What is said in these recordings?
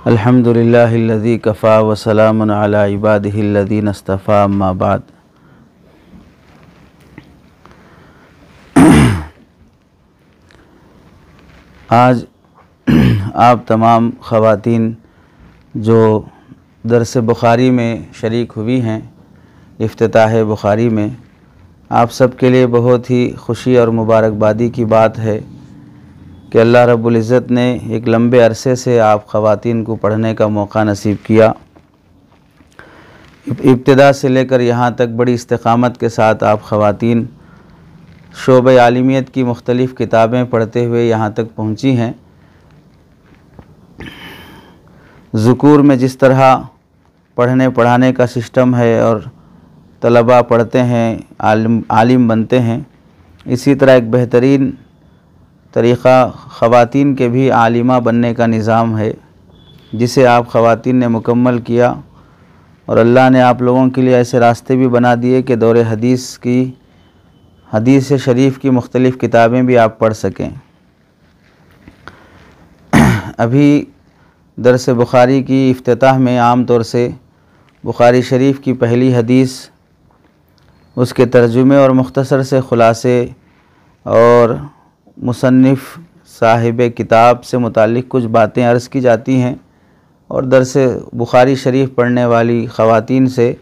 अल्हम्दुलिल्लाहिल्लज़ी Kaffa व सलामुन अला इबादिहिल्लज़ीना इस्तफ़ा अम्मा बाद। आज आप तमाम ख़वातीन जो दरस बुखारी में शरीक हुई हैं, इफ्तिताह बुखारी में, आप सब के लिए बहुत ही खुशी और मुबारकबादी की बात है कि अल्लाह रब्बुल इज़्ज़त ने एक लंबे अरसे से आप ख़वातीन को पढ़ने का मौका नसीब किया। इब्तिदा से लेकर यहाँ तक बड़ी इस्तिक़ामत के साथ आप ख़वातीन शोबे आलिमियत की मुख्तलिफ़ किताबें पढ़ते हुए यहाँ तक पहुँची हैं। ज़ुकूर में जिस तरह पढ़ने पढ़ाने का सिस्टम है और तलबा पढ़ते हैं, आलिम बनते हैं, इसी तरह एक बेहतरीन तरीक़ा ख़वातीन के भी आलिमा बनने का निज़ाम है, जिसे आप ख़वातीन ने मुकम्मल किया और अल्लाह ने आप लोगों के लिए ऐसे रास्ते भी बना दिए कि दौरे हदीस शरीफ की मुख्तलिफ़ किताबें भी आप पढ़ सकें। अभी दरस बुखारी की इफ्तिताह में आम तौर से बुखारी शरीफ की पहली हदीस, उसके तर्जुमे और मुख्तसर से ख़ुलासे और मुसन्निफ़ साहिब किताब से मुताल्लिक़ कुछ बातें अर्ज़ की जाती हैं और दरस बुखारी शरीफ पढ़ने वाली ख़वातीन से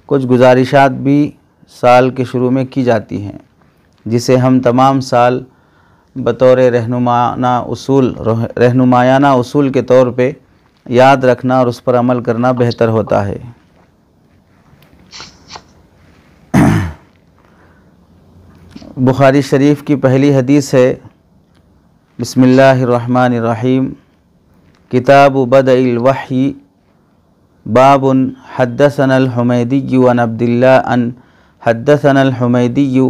कुछ गुजारिशात भी साल के शुरू में की जाती हैं, जिसे हम तमाम साल बतौर रहनुमायाना उसूल के तौर पे याद रखना और उस पर अमल करना बेहतर होता है। बुखारी शरीफ की पहली हदीस है, बिस्मिल्लाहिर्रहमानिर्रहीम, किताबु बदइल वही, बाबुन हद्दसनल हुमैदी अन अब्दुल्लाह अन हद्दसनल हुमैदी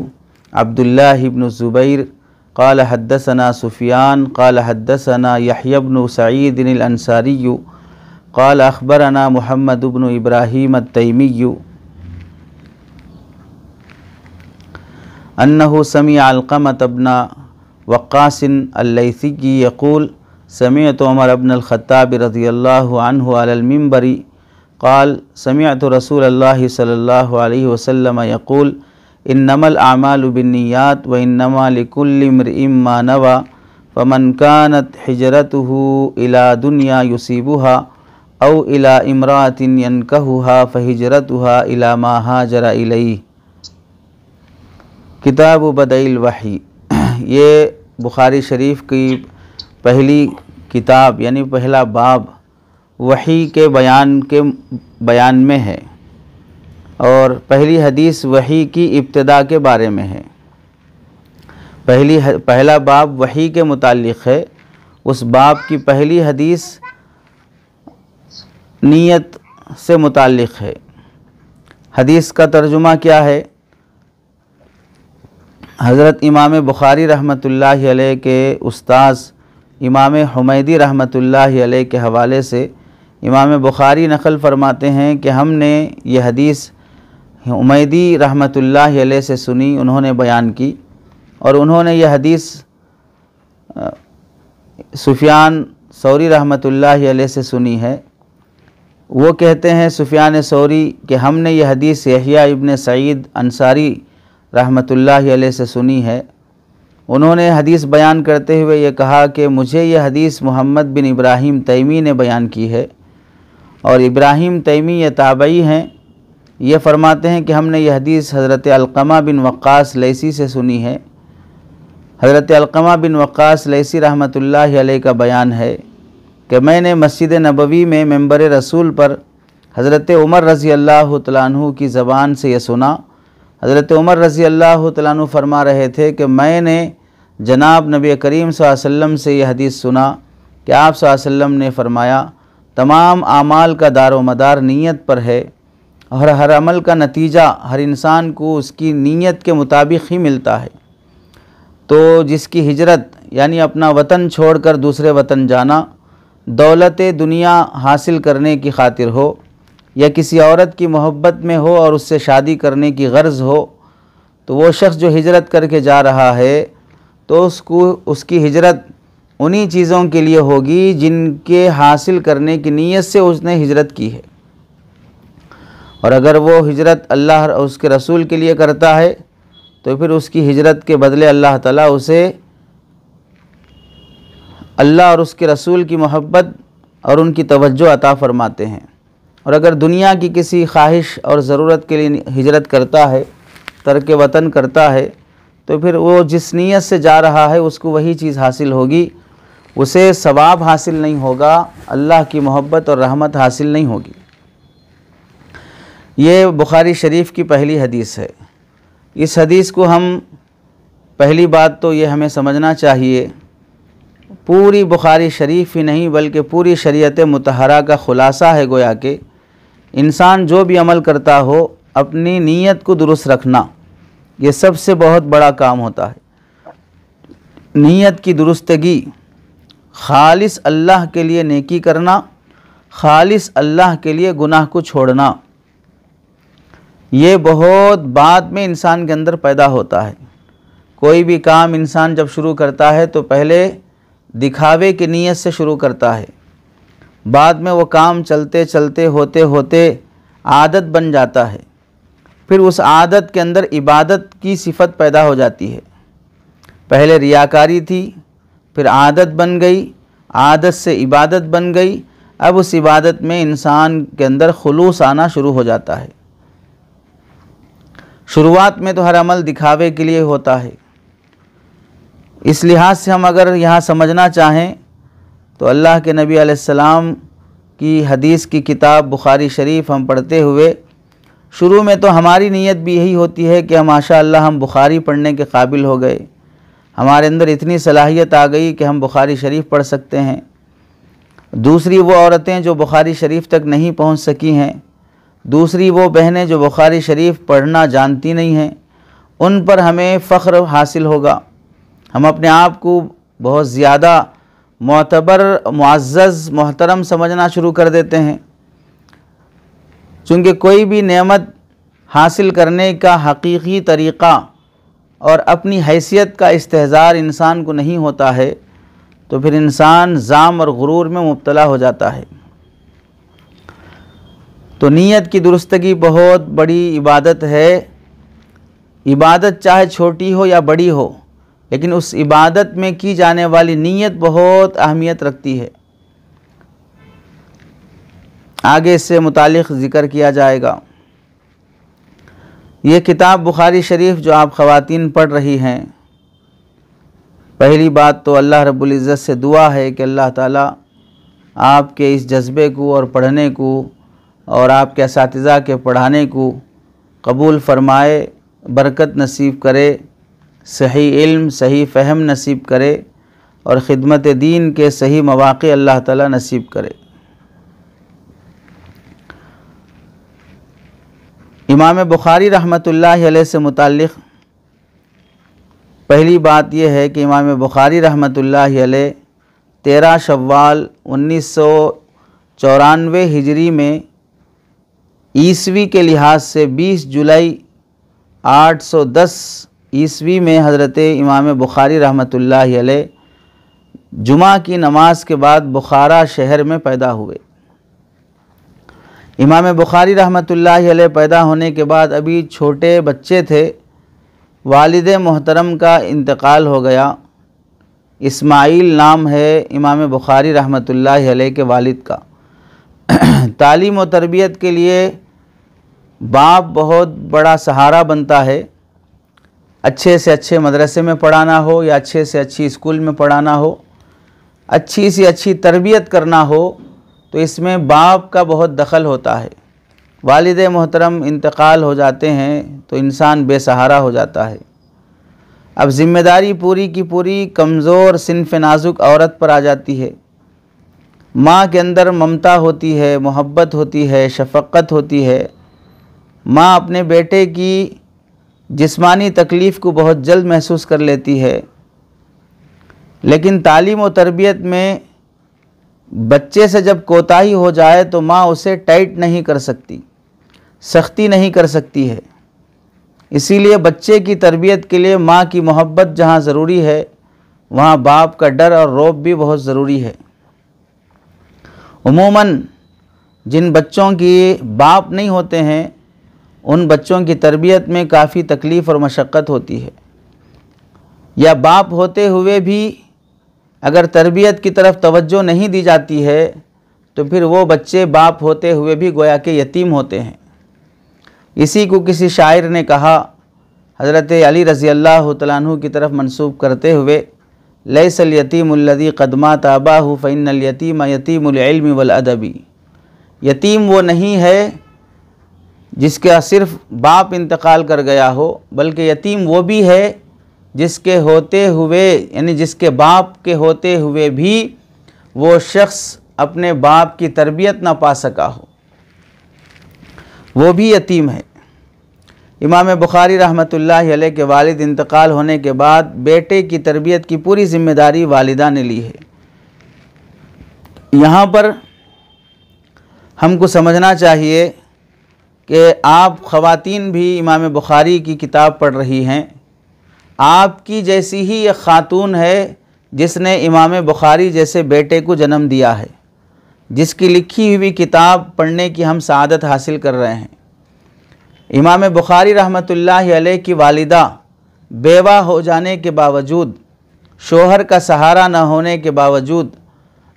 अब्दुल्लाह इब्न ज़ुबैर क़ाल हद्दसना सुफ़ियान क़ाल हद्दसना यहया इब्न सईद अल अंसारी क़ाल अख़बरना मुहम्मद इब्न इब्राहीम अत-तैमी अन्नहु समिअ अलक़मत इब्न वक़्क़ास अल-लैसी यक़ूल समिअतु उमर इब्न अल-ख़त्ताब रज़ियल्लाहु अन्हु अलल मिंबरी क़ाल समिअतु रसूलल्लाहि सल्लल्लाहु अलैहि वसल्लम यक़ूल इन्नमल अअमालु बिन्नियात व इन्नमा लिकुल्लि इम्रिइन मा नवा फमन कानत हिजरतुहु इला दुनिया युसीबुहा औ इला इम्राअतिन यनकहुहा फहिजरतुहा इला मा हाजरा इलैहि। किताब बदइल वही, ये बुखारी शरीफ की पहली किताब यानी पहला बाब वही के बयान में है और पहली हदीस वही की इब्तिदा के बारे में है। पहला बाब वही के मुताल्लिक़ है। उस बाब की पहली हदीस नीयत से मुताल्लिक़ है। हदीस का तर्जुमा क्या है? हज़रत इमाम बुखारी रहमतुल्लाहि अलैह के उस्ताज़ इमाम हुमैदी रहमतुल्लाहि अलैह के हवाले से इमाम बुखारी नक़ल फ़रमाते हैं कि हमने ये हदीस हुमैदी रहमतुल्लाहि अलैह से सुनी, उन्होंने बयान की और उन्होंने यह हदीस सुफ़ियान सौरी रहमतुल्लाहि अलैह से सुनी है। वो कहते हैं सुफ़ियान सौरी कि हमने यह हदीस यहया इब्न सईद अंसारी रहमतुल्लाहि अलैह से सुनी है। उन्होंने हदीस बयान करते हुए ये कहा कि मुझे यह हदीस मोहम्मद बिन इब्राहीम तैमी ने बयान की है और इब्राहीम तैमी ये ताबई हैं। ये फ़रमाते हैं कि हमने यह हदीस हज़रत अलक़मा बिन वक़्क़ास लैसी से सुनी है। हज़रत अलक़मा बिन वक़्क़ास लैसी रहमतुल्लाहि अलैह का बयान है कि मैंने मस्जिद नबवी में मेंबर रसूल पर हज़रत उमर रज़ी अल्लाह तआला अन्हु की ज़बान से यह सुना। हज़रत उमर रज़ी अल्लाह तआला अन्हु फरमा रहे थे कि मैंने जनाब नबी करीम सल्लल्लाहु अलैहि वसल्लम से यह हदीस सुना कि आप सल्लल्लाहु अलैहि वसल्लम ने फ़रमाया, तमाम आमाल का दारो मदार नीयत पर है और हर अमल का नतीजा हर इंसान को उसकी नीयत के मुताबिक ही मिलता है। तो जिसकी हिजरत यानी अपना वतन छोड़कर दूसरे वतन जाना दौलत दुनिया हासिल करने की खातिर हो या किसी औरत की मोहब्बत में हो और उससे शादी करने की गर्ज़ हो, तो वो शख्स जो हिजरत करके जा रहा है तो उसकी हिजरत उन्हीं चीज़ों के लिए होगी जिनके हासिल करने की नीयत से उसने हिजरत की है। और अगर वो हिजरत अल्लाह और उसके रसूल के लिए करता है तो फिर उसकी हिजरत के बदले अल्लाह ताला उसे अल्लाह और उसके रसूल की मोहब्बत और उनकी तवज्जो अता फ़रमाते हैं। और अगर दुनिया की किसी ख्वाहिश और ज़रूरत के लिए हिजरत करता है, तर्क वतन करता है, तो फिर वो जिस नीयत से जा रहा है उसको वही चीज़ हासिल होगी, उसे सवाब हासिल नहीं होगा, अल्लाह की मोहब्बत और रहमत हासिल नहीं होगी। ये बुखारी शरीफ की पहली हदीस है। इस हदीस को हम पहली बात तो ये हमें समझना चाहिए, पूरी बुखारी शरीफ ही नहीं बल्कि पूरी शरीयत मुतहरा का ख़ुलासा है गोया कि इंसान जो भी अमल करता हो अपनी नीयत को दुरुस्त रखना, ये सबसे बहुत बड़ा काम होता है। नीयत की दुरुस्तगी, खालिस अल्लाह के लिए नेकी करना, खालिस अल्लाह के लिए गुनाह को छोड़ना, ये बहुत बाद में इंसान के अंदर पैदा होता है। कोई भी काम इंसान जब शुरू करता है तो पहले दिखावे की नीयत से शुरू करता है, बाद में वो काम चलते चलते होते होते आदत बन जाता है, फिर उस आदत के अंदर इबादत की सिफत पैदा हो जाती है। पहले रियाकारी थी, फिर आदत बन गई, आदत से इबादत बन गई, अब उस इबादत में इंसान के अंदर खुलूस आना शुरू हो जाता है। शुरुआत में तो हर अमल दिखावे के लिए होता है। इस लिहाज से हम अगर यहाँ समझना चाहें तो अल्लाह के नबी अलैहिस्सलाम की हदीस की किताब बुखारी शरीफ हम पढ़ते हुए शुरू में तो हमारी नीयत भी यही होती है कि माशाअल्लाह हम बुखारी पढ़ने के काबिल हो गए, हमारे अंदर इतनी सलाहियत आ गई कि हम बुखारी शरीफ पढ़ सकते हैं। दूसरी वो औरतें जो बुखारी शरीफ तक नहीं पहुंच सकी हैं, दूसरी वो बहनें जो बुखारी शरीफ पढ़ना जानती नहीं हैं, उन पर हमें फ़ख्र हासिल होगा। हम अपने आप को बहुत ज़्यादा मोतबर, मुअज़्ज़ज़, मोहतरम समझना शुरू कर देते हैं। चूँकि कोई भी नेमत हासिल करने का हकीकी तरीक़ा और अपनी हैसियत का इस्तेहज़ार इंसान को नहीं होता है तो फिर इंसान ज़ाम और गुरूर में मुब्तला हो जाता है। तो नीयत की दुरुस्तगी बहुत बड़ी इबादत है। इबादत चाहे छोटी हो या बड़ी हो, लेकिन उस इबादत में की जाने वाली नीयत बहुत अहमियत रखती है। आगे इससे मुतालिक ज़िक्र किया जाएगा। ये किताब बुखारी शरीफ जो आप ख़वातीन पढ़ रही हैं, पहली बात तो अल्लाह रब्बुल इज़्ज़त से दुआ है कि अल्लाह ताला आपके इस जज्बे को और पढ़ने को और आपके असातिज़ा के पढ़ाने को कबूल फ़रमाए, बरकत नसीब करे, सही इल्म, सही फ़हम नसीब करे और ख़िदमत दीन के सही मौक़े अल्लाह ताला नसीब करे। इमाम बुखारी रहमतुल्लाहि अलैह से मुताल्लिक़ पहली बात यह है कि इमाम बुखारी रहमतुल्लाहि अलैह 13 शव्वाल 1994 हिजरी में ईसवी के लिहाज से 20 जुलाई 810 ईसवी में हज़रत इमाम बुखारी रहमतुल्लाहि अलैह जुमा की नमाज के बाद बुखारा शहर में पैदा हुए। इमाम बुखारी रहमतुल्लाहि अलैह पैदा होने के बाद अभी छोटे बच्चे थे, वालिद मोहतरम का इंतकाल हो गया। इस्माइल नाम है इमाम बुखारी रहमतुल्लाहि अलैह के वालिद का। तालीम और तरबियत के लिए बाप बहुत बड़ा सहारा बनता है। अच्छे से अच्छे मदरसे में पढ़ाना हो या अच्छे से अच्छी स्कूल में पढ़ाना हो, अच्छी से अच्छी तरबियत करना हो, तो इसमें बाप का बहुत दखल होता है। वालिद मोहतरम इंतकाल हो जाते हैं तो इंसान बेसहारा हो जाता है। अब ज़िम्मेदारी पूरी की पूरी कमज़ोर सिन्फ़ नाजुक औरत पर आ जाती है। माँ के अंदर ममता होती है, मोहब्बत होती है, शफ़क़त होती है। माँ अपने बेटे की जिस्मानी तकलीफ़ को बहुत जल्द महसूस कर लेती है, लेकिन तालीम और तरबियत में बच्चे से जब कोताही हो जाए तो माँ उसे टाइट नहीं कर सकती, सख्ती नहीं कर सकती है। इसीलिए बच्चे की तरबियत के लिए माँ की मोहब्बत जहाँ ज़रूरी है, वहाँ बाप का डर और रौब भी बहुत ज़रूरी है। उमूमन जिन बच्चों की बाप नहीं होते हैं उन बच्चों की तरबियत में काफ़ी तकलीफ़ और मशक्क़त होती है, या बाप होते हुए भी अगर तरबियत की तरफ तवज्जो नहीं दी जाती है तो फिर वो बच्चे बाप होते हुए भी गोया के यतीम होते हैं। इसी को किसी शायर ने कहा, हज़रत अली रज़ी अल्लाह तआला अन्हु की तरफ मंसूब करते हुए, लैसल यतीमुल्लज़ी क़द मात अबाहु फ़इन्नल यतीम यतीमुल इल्मि वल अदबी। यतीम वो नहीं है जिसका सिर्फ़ बाप इंतकाल कर गया हो, बल्कि यतीम वो भी है जिसके होते हुए, यानी जिसके बाप के होते हुए भी वो शख्स अपने बाप की तरबियत ना पा सका हो, वो भी यतीम है। इमाम बुखारी रहमतुल्लाहि अलैह के वालिद इंतकाल होने के बाद बेटे की तरबियत की पूरी ज़िम्मेदारी वालिदा ने ली है। यहाँ पर हमको समझना चाहिए कि आप ख़वातीन भी इमाम बुखारी की किताब पढ़ रही हैं। आपकी जैसी ही एक ख़ातून है जिसने इमाम बुखारी जैसे बेटे को जन्म दिया है, जिसकी लिखी हुई किताब पढ़ने की हम सआदत हासिल कर रहे हैं। इमाम बुखारी रहमतुल्लाहि अलैह की वालिदा बेवा हो जाने के बावजूद, शोहर का सहारा न होने के बावजूद,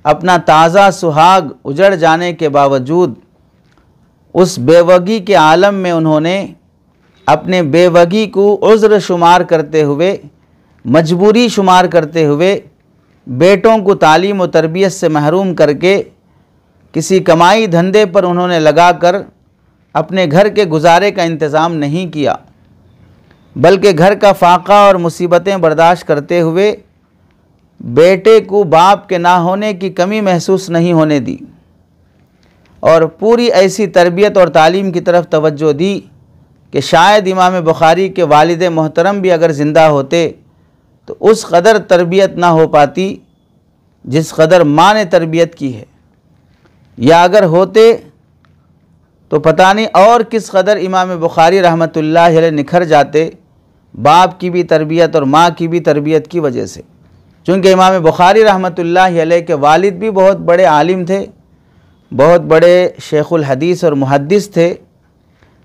अपना ताज़ा सुहाग उजड़ जाने के बावजूद, उस बेवगी के आलम में उन्होंने अपने बेवगी को उज़्र शुमार करते हुए, मजबूरी शुमार करते हुए, बेटों को तालीम व तरबियत से महरूम करके किसी कमाई धंधे पर उन्होंने लगाकर अपने घर के गुजारे का इंतज़ाम नहीं किया, बल्कि घर का फाका और मुसीबतें बर्दाश्त करते हुए बेटे को बाप के ना होने की कमी महसूस नहीं होने दी और पूरी ऐसी तरबियत और तालीम की तरफ तवज्जो दी कि शायद इमाम बुखारी के वालिद मोहतरम भी अगर ज़िंदा होते तो उस कदर तरबियत ना हो पाती जिस कदर माँ ने तरबियत की है, या अगर होते तो पता नहीं और किस कदर इमाम बुखारी रहमतुल्लाहि अलैह निखर जाते, बाप की भी तरबियत और माँ की भी तरबियत की वजह से। चूँकि इमाम बुखारी रहमतुल्लाहि अलैह के वालिद भी बहुत बड़े आलिम थे, बहुत बड़े शेखुल हदीस और मुहद्दिस थे,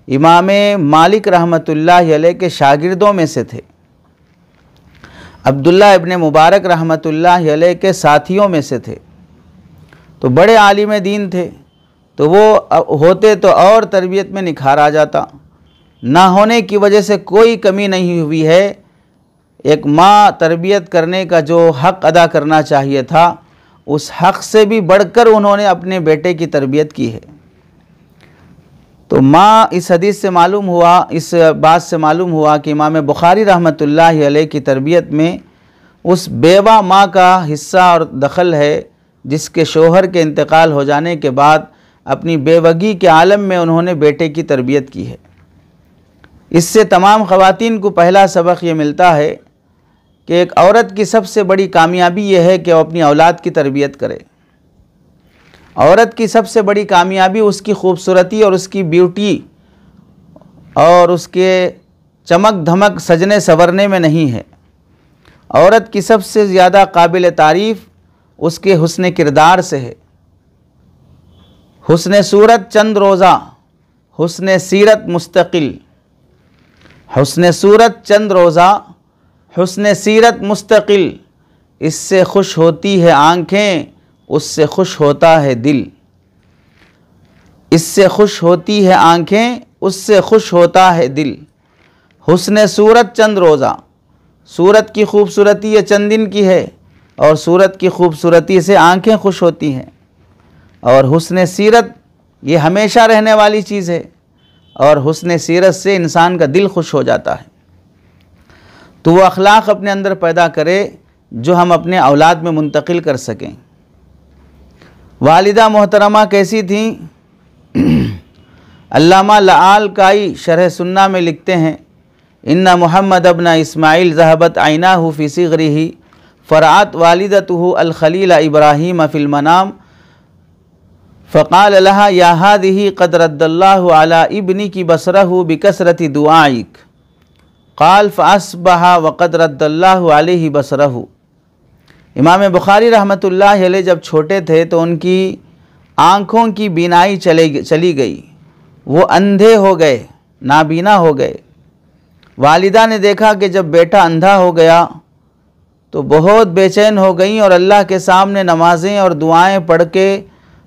इमाम मालिक रहमतुल्लाहि अलैह के शागिर्दों में से थे, अब्दुल्ला इब्ने मुबारक रहमतुल्लाहि अलैह के साथियों में से थे, तो बड़े आलिम दीन थे। तो वो होते तो और तरबियत में निखार आ जाता। ना होने की वजह से कोई कमी नहीं हुई है। एक माँ तरबियत करने का जो हक़ अदा करना चाहिए था, उस हक़ से भी बढ़कर उन्होंने अपने बेटे की तरबियत की है। तो माँ, इस हदीस से मालूम हुआ, इस बात से मालूम हुआ कि इमाम बुखारी रहमतुल्लाहि अलैह की तरबियत में उस बेवा माँ का हिस्सा और दखल है, जिसके शोहर के इंतकाल हो जाने के बाद अपनी बेवगी के आलम में उन्होंने बेटे की तरबियत की है। इससे तमाम ख़वातीन को पहला सबक ये मिलता है कि एक औरत की सबसे बड़ी कामयाबी यह है कि वो अपनी औलाद की तरबियत करे। औरत की सबसे बड़ी कामयाबी उसकी खूबसूरती और उसकी ब्यूटी और उसके चमक धमक सजने संवरने में नहीं है। औरत की सबसे ज़्यादा काबिल तारीफ़ उसके हुस्न किरदार से है। हुस्न सूरत चंद रोज़ा, हुस्न सीरत मुस्तकिल। हुस्न सूरत चंद रोज़ा, हुस्न सीरत मुस्तकिल। इससे खुश होती है आँखें, उससे खुश होता है दिल। इससे खुश होती है आँखें, उससे खुश होता है दिल। हुस्न सूरत चंद रोज़ा, सूरत की खूबसूरती ये चंद दिन की है और सूरत की खूबसूरती से आँखें खुश होती हैं। और हुस्न सीरत ये हमेशा रहने वाली चीज़ है और हुस्न सीरत से इंसान का दिल खुश हो जाता है। तो वो अखलाक अपने अंदर पैदा करे जो हम अपने औलाद में मुंतकिल कर सकें। वालिदा मोहतरमा कैसी थी? अल्लामा लआल काई शरह सुन्ना में लिखते हैं, इन्ना मुहम्मद अब्न इस्माइल ज़हबत आइनाहु फ़ी सिग़रिही फ़रअत वालिदतुहु अल खलील इब्राहीम फ़िल मनाम फ़क़ाल लहा या हादिही क़द रद्दल्लाहु अला इब्निकी बसरहु बिकसरति दुआइक क़ाल फ़अस्बहा वक़द रद्दल्लाहु अलैहि बसरहु। इमाम बुखारी रहमतुल्लाह अलैह जब छोटे थे तो उनकी आँखों की बीनाई चली गई, वो अंधे हो गए, नाबीना हो गए। वालिदा ने देखा कि जब बेटा अंधा हो गया तो बहुत बेचैन हो गई और अल्लाह के सामने नमाज़ें और दुआएं पढ़ के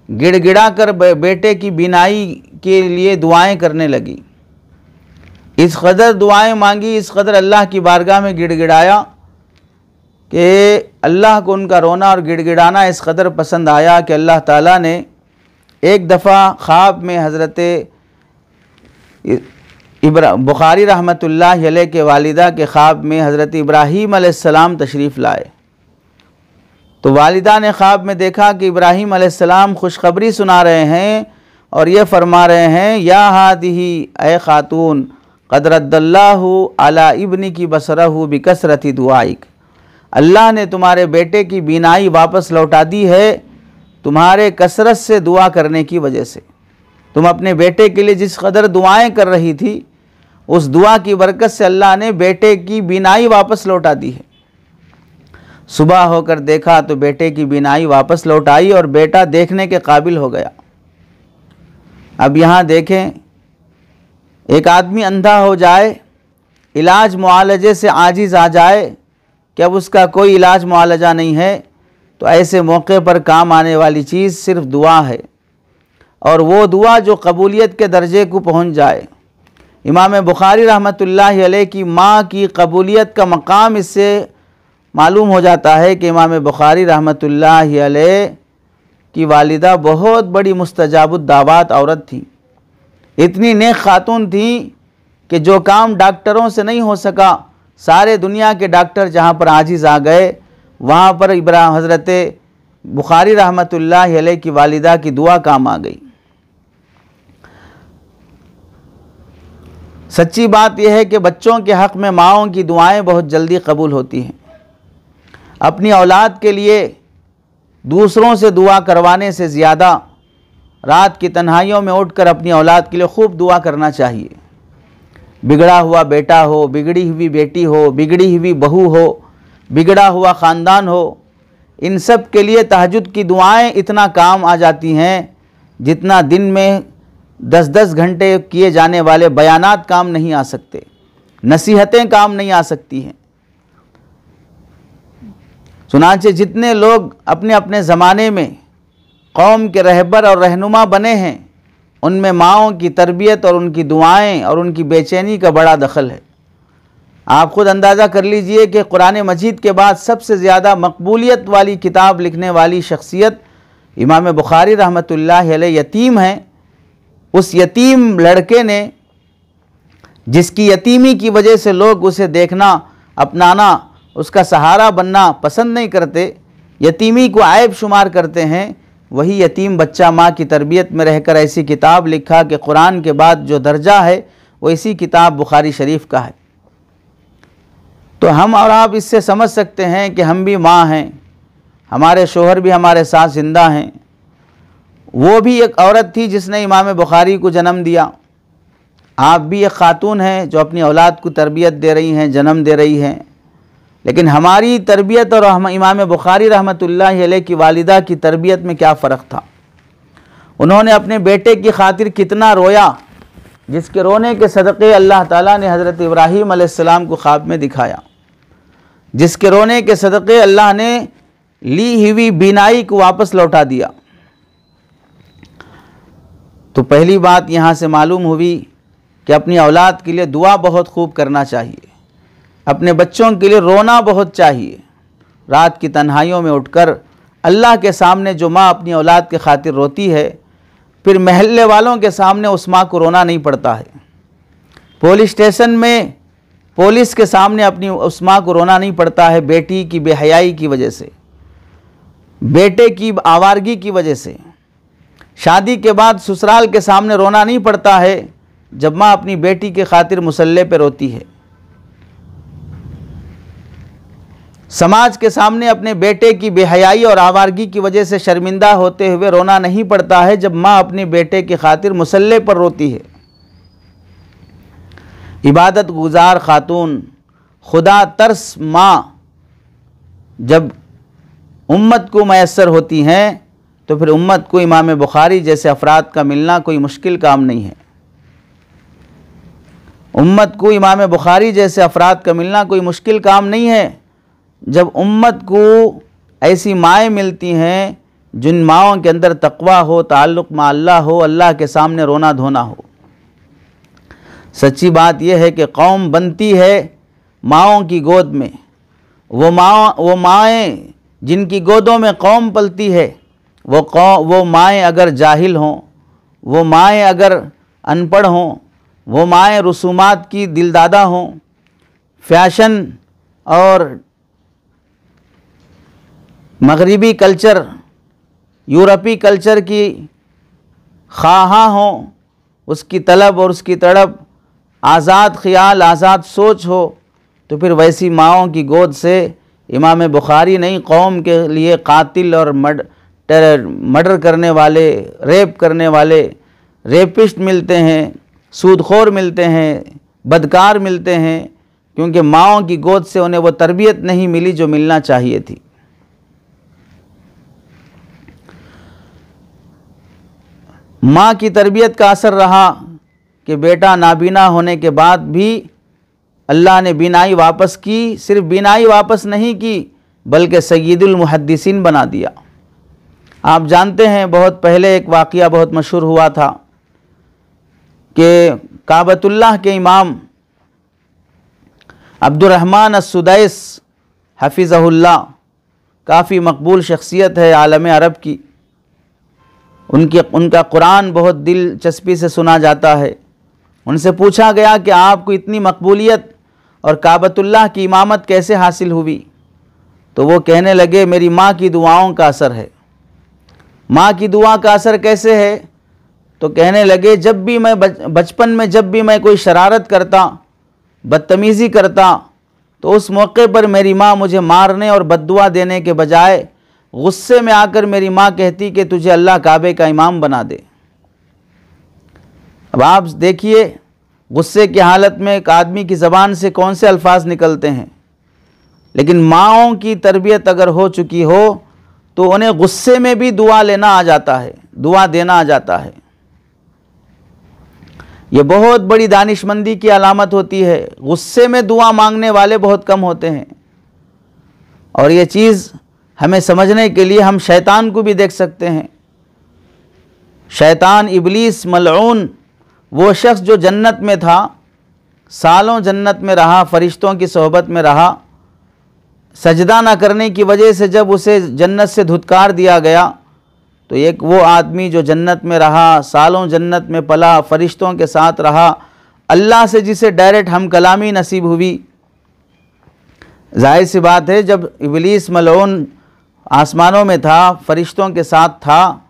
गिड़गिड़ा कर बेटे की बीनाई के लिए दुआएं करने लगी। इस कदर दुआएं मांगी, इस कदर अल्लाह की बारगाह में गिड़गिड़ाया कि अल्लाह को उनका रोना और गिड़गिड़ाना इस कदर पसंद आया कि अल्लाह ताला ने एक दफ़ा ख्वाब में हज़रत बुखारी रहमतुल्लाह अलैह के वालिदा के ख्वाब में हज़रत इब्राहीम अलैहिस्सलाम तशरीफ़ लाए। तो वालिदा ने ख्वाब में देखा कि इब्राहीम अलैहिस्सलाम खुशखबरी सुना रहे हैं और ये फरमा रहे हैं, या हादिही ए खातून क़द रद्दल्लाहु अला इब्नी की बसरहु बिकसरति दुआइक, अल्लाह ने तुम्हारे बेटे की बीनाई वापस लौटा दी है तुम्हारे कसरत से दुआ करने की वजह से। तुम अपने बेटे के लिए जिस कदर दुआएं कर रही थी, उस दुआ की बरकत से अल्लाह ने बेटे की बीनाई वापस लौटा दी है। सुबह होकर देखा तो बेटे की बीनाई वापस लौट आई और बेटा देखने के काबिल हो गया। अब यहाँ देखें, एक आदमी अंधा हो जाए, इलाज मुआलजे से आजिज़ आ जाए कि अब उसका कोई इलाज मुआलजा नहीं है, तो ऐसे मौके पर काम आने वाली चीज़ सिर्फ दुआ है, और वो दुआ जो कबूलियत के दर्जे को पहुँच जाए। इमाम बुखारी रहमतुल्लाह अलैह की माँ की कबूलियत का मकाम इससे मालूम हो जाता है कि इमाम बुखारी रहमतुल्लाह अलैह की वालिदा बहुत बड़ी मुस्तजाबुद दावात औरत थी। इतनी नेक खातून थी कि जो काम डॉक्टरों से नहीं हो सका, सारे दुनिया के डॉक्टर जहाँ पर आजिज़ आ गए, वहाँ पर हज़रत बुखारी रहमतुल्लाह अलैह की वालिदा की दुआ काम आ गई। सच्ची बात यह है कि बच्चों के हक़ में माँओं की दुआएं बहुत जल्दी कबूल होती हैं। अपनी औलाद के लिए दूसरों से दुआ करवाने से ज़्यादा रात की तन्हाइयों में उठकर अपनी औलाद के लिए खूब दुआ करना चाहिए। बिगड़ा हुआ बेटा हो, बिगड़ी हुई बेटी हो, बिगड़ी हुई बहू हो, बिगड़ा हुआ ख़ानदान हो, इन सब के लिए तहज्जुद की दुआएं इतना काम आ जाती हैं जितना दिन में 10-10 घंटे किए जाने वाले बयानात काम नहीं आ सकते, नसीहतें काम नहीं आ सकती हैं। चुनांचे जितने लोग अपने अपने ज़माने में कौम के रहबर और रहनुमा बने हैं, उनमें माँओं की तरबियत और उनकी दुआएं और उनकी बेचैनी का बड़ा दखल है। आप ख़ुद अंदाज़ा कर लीजिए कि कुरान मजीद के बाद सबसे ज़्यादा मकबूलियत वाली किताब लिखने वाली शख्सियत इमाम बुखारी रहमतुल्लाह अलैह यतीम हैं। उस यतीम लड़के ने, जिसकी यतीमी की वजह से लोग उसे देखना, अपनाना, उसका सहारा बनना पसंद नहीं करते, यतीमी को आयब शुमार करते हैं, वही यतीम बच्चा माँ की तरबियत में रहकर ऐसी किताब लिखा कि कुरान के बाद जो दर्जा है वो इसी किताब बुखारी शरीफ का है। तो हम और आप इससे समझ सकते हैं कि हम भी माँ हैं, हमारे शोहर भी हमारे साथ ज़िंदा हैं। वो भी एक औरत थी जिसने इमाम बुखारी को जन्म दिया। आप भी एक ख़ातून हैं जो अपनी औलाद को तरबियत दे रही हैं, जन्म दे रही हैं। लेकिन हमारी तरबियत और हम इमाम बुखारी रहमतुल्लाह अलैह की वालिदा की तरबियत में क्या फ़र्क था। उन्होंने अपने बेटे की खातिर कितना रोया, जिसके रोने के सदक़े अल्लाह ताला ने हज़रत इब्राहीम अलैहिस्सलाम को ख्वाब में दिखाया, जिसके रोने के सदक़े अल्लाह ने ली हुई बीनाई को वापस लौटा दिया। तो पहली बात यहाँ से मालूम हुई कि अपनी औलाद के लिए दुआ बहुत खूब करना चाहिए, अपने बच्चों के लिए रोना बहुत चाहिए। रात की तन्हाइयों में उठकर अल्लाह के सामने जो माँ अपनी औलाद के खातिर रोती है, फिर महल्ले वालों के सामने उस माँ को रोना नहीं पड़ता है। पुलिस स्टेशन में पुलिस के सामने अपनी उस माँ को रोना नहीं पड़ता है, बेटी की बेहयाई की वजह से, बेटे की आवारगी की वजह से। शादी के बाद ससुराल के सामने रोना नहीं पड़ता है जब माँ अपनी बेटी के खातिर मुसल्ले पे रोती है। समाज के सामने अपने बेटे की बेहयाई और आवारगी की वजह से शर्मिंदा होते हुए रोना नहीं पड़ता है जब माँ अपने बेटे की खातिर मुसल्ले पर रोती है। इबादत गुजार खातून, खुदा तरस माँ जब उम्मत को मैसर होती हैं तो फिर उम्मत को इमाम बुखारी जैसे अफराद का मिलना कोई मुश्किल काम नहीं है। उम्मत को इमाम बुखारी जैसे अफराद का मिलना कोई मुश्किल काम नहीं है। जब उम्मत को ऐसी माएँ मिलती हैं जिन माओं के अंदर तकवा हो, ताल्लुक़ मा अल्लाह हो, अल्लाह के सामने रोना धोना हो। सच्ची बात यह है कि कौम बनती है माओं की गोद में। वो माएँ जिनकी गोदों में कौम पलती है, वो माएँ अगर जाहिल हों, वो माएँ अगर अनपढ़ हों, वो माएँ रसूमात की दिलदादा हों, फैशन और मगरिबी कल्चर, यूरोपी कल्चर की ख्वाहा हों, उसकी तलब और उसकी तड़प, आज़ाद ख़्याल, आज़ाद सोच हो, तो फिर वैसी माओं की गोद से इमाम बुखारी नहीं, कौम के लिए कातिल और मर्डर करने वाले, रेप करने वाले रेपिस्ट मिलते हैं, सूदखोर मिलते हैं, बदकार मिलते हैं, क्योंकि माओं की गोद से उन्हें वो तरबियत नहीं मिली जो मिलना चाहिए थी। माँ की तरबियत का असर रहा कि बेटा नाबीना होने के बाद भी अल्लाह ने बीनाई वापस की। सिर्फ बीनाई वापस नहीं की बल्कि सय्यदुल मुहद्दिसीन बना दिया। आप जानते हैं बहुत पहले एक वाक़या बहुत मशहूर हुआ था कि काबतुल्लाह के इमाम अब्दुर्रहमान अस्सुदैस हफ़िज़हुल्लाह, काफ़ी मकबूल शख्सियत है आलम अरब की। उनका कुरान बहुत दिलचस्पी से सुना जाता है। उनसे पूछा गया कि आपको इतनी मकबूलियत और काबतुल्लाह की इमामत कैसे हासिल हुई? तो वो कहने लगे मेरी माँ की दुआओं का असर है। माँ की दुआ का असर कैसे है? तो कहने लगे जब भी मैं बचपन में जब भी मैं कोई शरारत करता, बदतमीज़ी करता, तो उस मौके पर मेरी माँ मुझे मारने और बद्दुआ देने के बजाय गुस्से में आकर मेरी माँ कहती कि तुझे अल्लाह काबे का इमाम बना दे। अब आप देखिए गुस्से की हालत में एक आदमी की ज़बान से कौन से अल्फाज निकलते हैं, लेकिन माँओं की तरबियत अगर हो चुकी हो तो उन्हें गुस्से में भी दुआ लेना आ जाता है, दुआ देना आ जाता है। ये बहुत बड़ी दानिशमंदी की अलामत होती है। गुस्से में दुआ मांगने वाले बहुत कम होते हैं। और ये चीज़ हमें समझने के लिए हम शैतान को भी देख सकते हैं। शैतान इबलीस मलऊन, वो शख्स जो जन्नत में था, सालों जन्नत में रहा, फरिश्तों की सोहबत में रहा, सजदा ना करने की वजह से जब उसे जन्नत से धुतकार दिया गया, तो एक वो आदमी जो जन्नत में रहा, सालों जन्नत में पला, फरिश्तों के साथ रहा, अल्लाह से जिसे डायरेक्ट हम कलामी नसीब हुई। जाहिर सी बात है जब इबलीस मलऊन आसमानों में था, फरिश्तों के साथ था,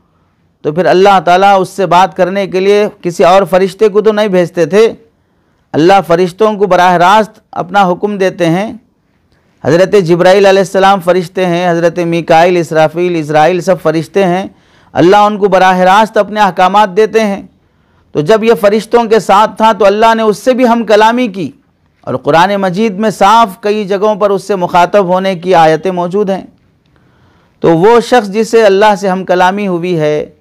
तो फिर अल्लाह ताला उससे बात करने के लिए किसी और फरिश्ते को तो नहीं भेजते थे। अल्लाह फरिश्तों को बराह रास्त अपना हुक्म देते हैं। हज़रत जिब्राइल अलैहिस्सलाम फ़रिश्ते हैं, हज़रत मीकाइल, इसराफील, इज़राइल सब फ़रिश्ते हैं। अल्लाह उनको बराह रास्त अपने अहकामात देते हैं। तो जब ये फ़रिश्तों के साथ था तो अल्लाह ने उससे भी हम कलामी की, और कुरान मजीद में साफ़ कई जगहों पर उससे मुखातब होने की आयतें मौजूद हैं। तो वो शख्स जिसे अल्लाह से हम कलामी हुई है,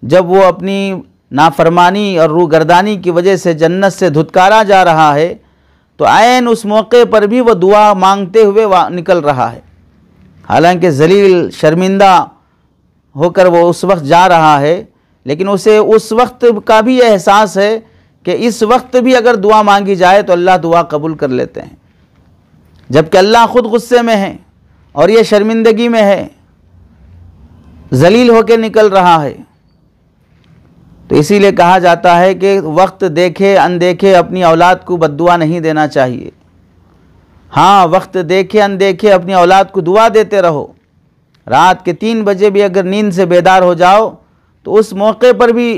जब वो अपनी नाफरमानी और रूगर्दानी की वजह से जन्नत से धुतकारा जा रहा है, तो ऐन उस मौके पर भी वो दुआ मांगते हुए निकल रहा है। हालांकि जलील शर्मिंदा होकर वो उस वक्त जा रहा है, लेकिन उसे उस वक्त का भी एहसास है कि इस वक्त भी अगर दुआ मांगी जाए तो अल्लाह दुआ कबूल कर लेते हैं, जबकि अल्लाह ख़ुद गुस्से में है और ये शर्मिंदगी में है, जलील होकर निकल रहा है। तो इसीलिए कहा जाता है कि वक्त देखे अनदेखे अपनी औलाद को बद्दुआ नहीं देना चाहिए। हाँ, वक्त देखे अनदेखे अपनी औलाद को दुआ देते रहो। रात के 3 बजे भी अगर नींद से बेदार हो जाओ तो उस मौके पर भी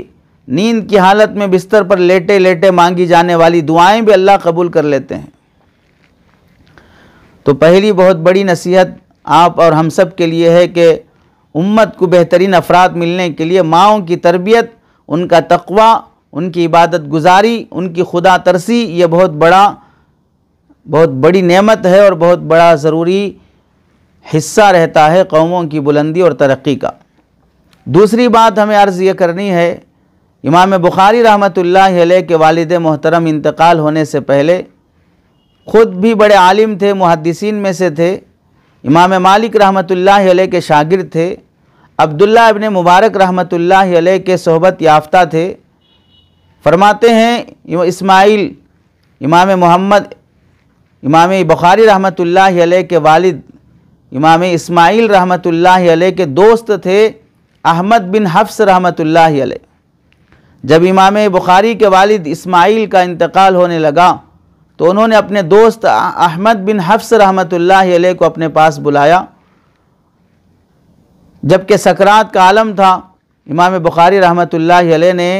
नींद की हालत में बिस्तर पर लेटे लेटे मांगी जाने वाली दुआएं भी अल्लाह कबूल कर लेते हैं। तो पहली बहुत बड़ी नसीहत आप और हम सब के लिए है कि उम्मत को बेहतरीन अफराद मिलने के लिए माओं की तरबियत, उनका तक़वा, उनकी इबादत गुजारी, उनकी खुदा तरसी, ये बहुत बड़ी नेमत है और बहुत बड़ा ज़रूरी हिस्सा रहता है कौमों की बुलंदी और तरक्की का। दूसरी बात हमें अर्ज़ ये करनी है, इमाम बुखारी रहमतुल्लाह अलैह के वालिद मोहतरम इंतकाल होने से पहले ख़ुद भी बड़े आलिम थे, मुहद्दिसीन में से थे। इमाम मालिक रहमतुल्लाह अलैह के शागिर्द थे। अब्दुल्ला इब्न मुबारक रहमतुल्लाह अलैह के सोहबत याफ्ता थे। फरमाते हैं इस्माइल इमाम मोहम्मद इमाम बुखारी रहमतुल्लाह अलैह के वालिद इमाम इस्माइल रहमतुल्लाह अलैह के दोस्त थे अहमद बिन हफ्स रहमतुल्लाह अलैह। जब इमाम बुखारी के वालिद इस्माइल का इंतकाल होने लगा तो उन्होंने अपने दोस्त अहमद बिन हफ्स रहमतुल्लाह अलैह को अपने पास बुलाया। जबकि सकरात का आलम था, इमाम बुखारी रहमतुल्लाह अलैह ने